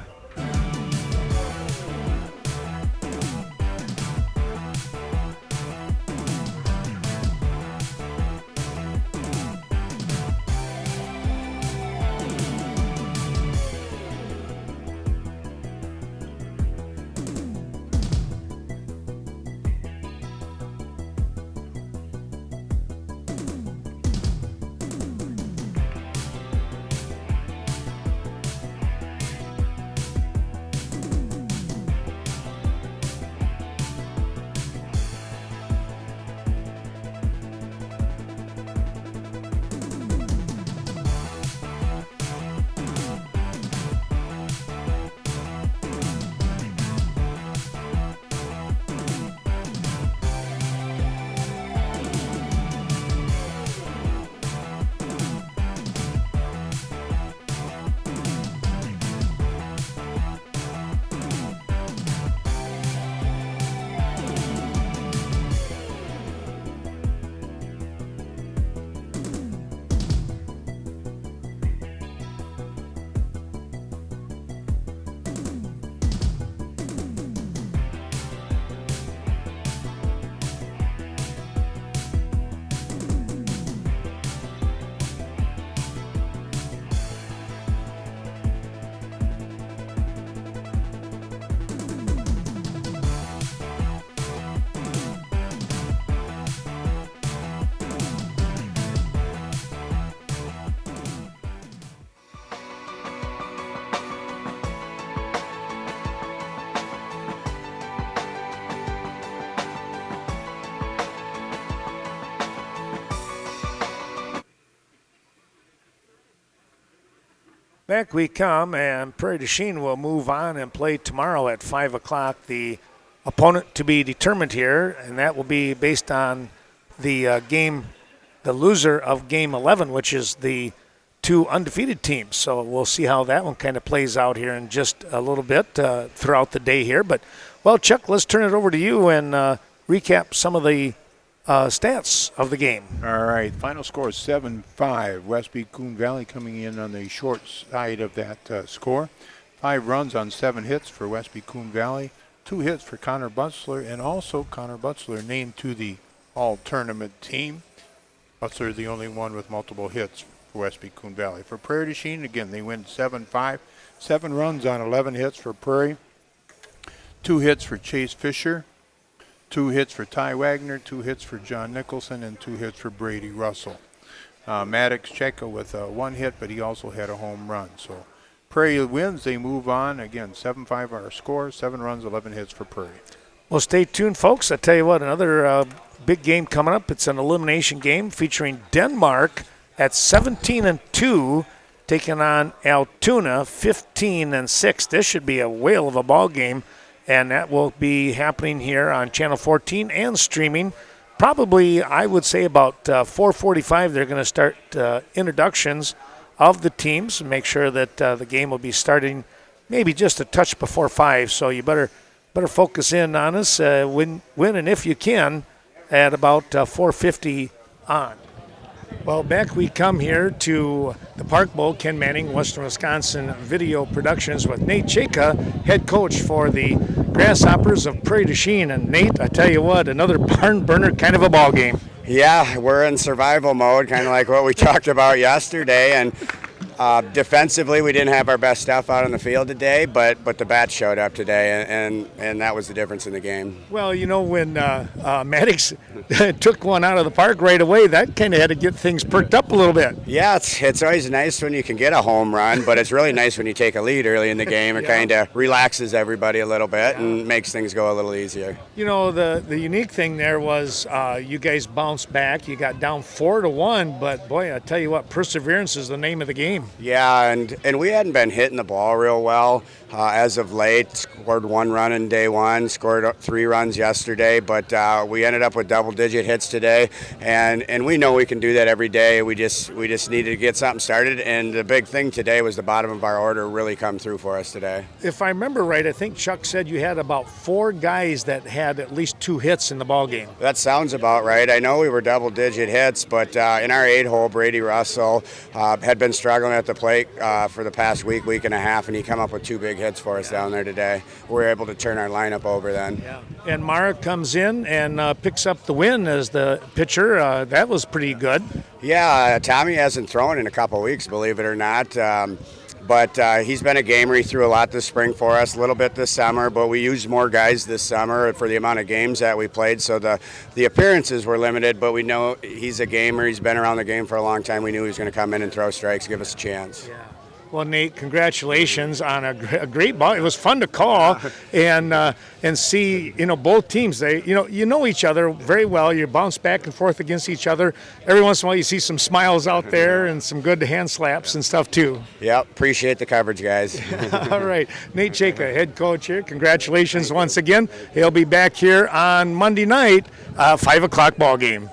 S2: Back we come, and Prairie du Chien will move on and play tomorrow at 5 o'clock. The opponent to be determined here, and that will be based on the the loser of Game 11, which is the two undefeated teams. So we'll see how that one kind of plays out here in just a little bit throughout the day here. But, well, Chuck, let's turn it over to you and recap some of the stats of the game.
S1: All right, final score is 7-5. Westby Coon Valley coming in on the short side of that score. 5 runs on 7 hits for Westby Coon Valley, 2 hits for Connor Butzler, and also Connor Butzler named to the all-tournament team. Butzler the only one with multiple hits for Westby Coon Valley. For Prairie du Chien, again, they win 7-5. 7 runs on 11 hits for Prairie, 2 hits for Chase Fisher, 2 hits for Ty Wagner, 2 hits for John Nicholson, and 2 hits for Brady Russell. Maddox Checo with 1 hit, but he also had a home run. So Prairie wins, they move on. Again, 7-5 our score, 7 runs, 11 hits for Prairie.
S2: Well, stay tuned, folks. I tell you what, another big game coming up. It's an elimination game featuring Denmark at 17-2, taking on Altoona 15-6. This should be a whale of a ball game. And that will be happening here on Channel 14 and streaming. Probably, I would say, about 4:45, they're going to start introductions of the teams and make sure that the game will be starting maybe just a touch before 5. So you better focus in on us, win and if you can, at about 4:50 on. Well, back we come here to the Park Bowl. Ken Manning, Western Wisconsin Video Productions with Nate Chaka, head coach for the Grasshoppers of Prairie du Chien. And Nate, I tell you what, another barn burner kind of a ball game.
S3: Yeah, we're in survival mode, kind of like what we talked about yesterday. And defensively, we didn't have our best stuff out on the field today, but the bats showed up today, and that was the difference in the game.
S2: Well, you know, when Maddox took one out of the park right away, that kind of had to get things perked up a little bit.
S3: Yeah, it's always nice when you can get a home run, but it's really nice when you take a lead early in the game. It kind of relaxes everybody a little bit and makes things go a little easier.
S2: You know, the unique thing there was you guys bounced back. You got down 4-1, but boy, I tell you what, perseverance is the name of the game.
S3: Yeah, and we hadn't been hitting the ball real well as of late. Scored 1 run in day 1, scored 3 runs yesterday, but we ended up with double-digit hits today, and we know we can do that every day. We just needed to get something started, and the big thing today was the bottom of our order really come through for us today.
S2: If I remember right, I think Chuck said you had about 4 guys that had at least 2 hits in the ball game.
S3: That sounds about right. I know we were double-digit hits, but in our 8-hole, Brady Russell had been struggling at the plate for the past week and a half, and he come up with 2 big hits for us down there today. We were able to turn our lineup over then.
S2: Yeah. And Marek comes in and picks up the win as the pitcher. That was pretty good.
S3: Yeah, Tommy hasn't thrown in a couple of weeks, believe it or not. But he's been a gamer. He threw a lot this spring for us, a little bit this summer, but we used more guys this summer for the amount of games that we played. So the appearances were limited, but we know he's a gamer. He's been around the game for a long time. We knew he was going to come in and throw strikes, give us a chance.
S2: Yeah. Well, Nate, congratulations on a great ball. It was fun to call and see, both teams. They, you know each other very well. You bounce back and forth against each other. Every once in a while, you see some smiles out there and some good hand slaps and stuff too.
S3: Yep, appreciate the coverage, guys.
S2: All right, Nate Chaka, head coach here. Congratulations once again. He'll be back here on Monday night, 5 o'clock ball game.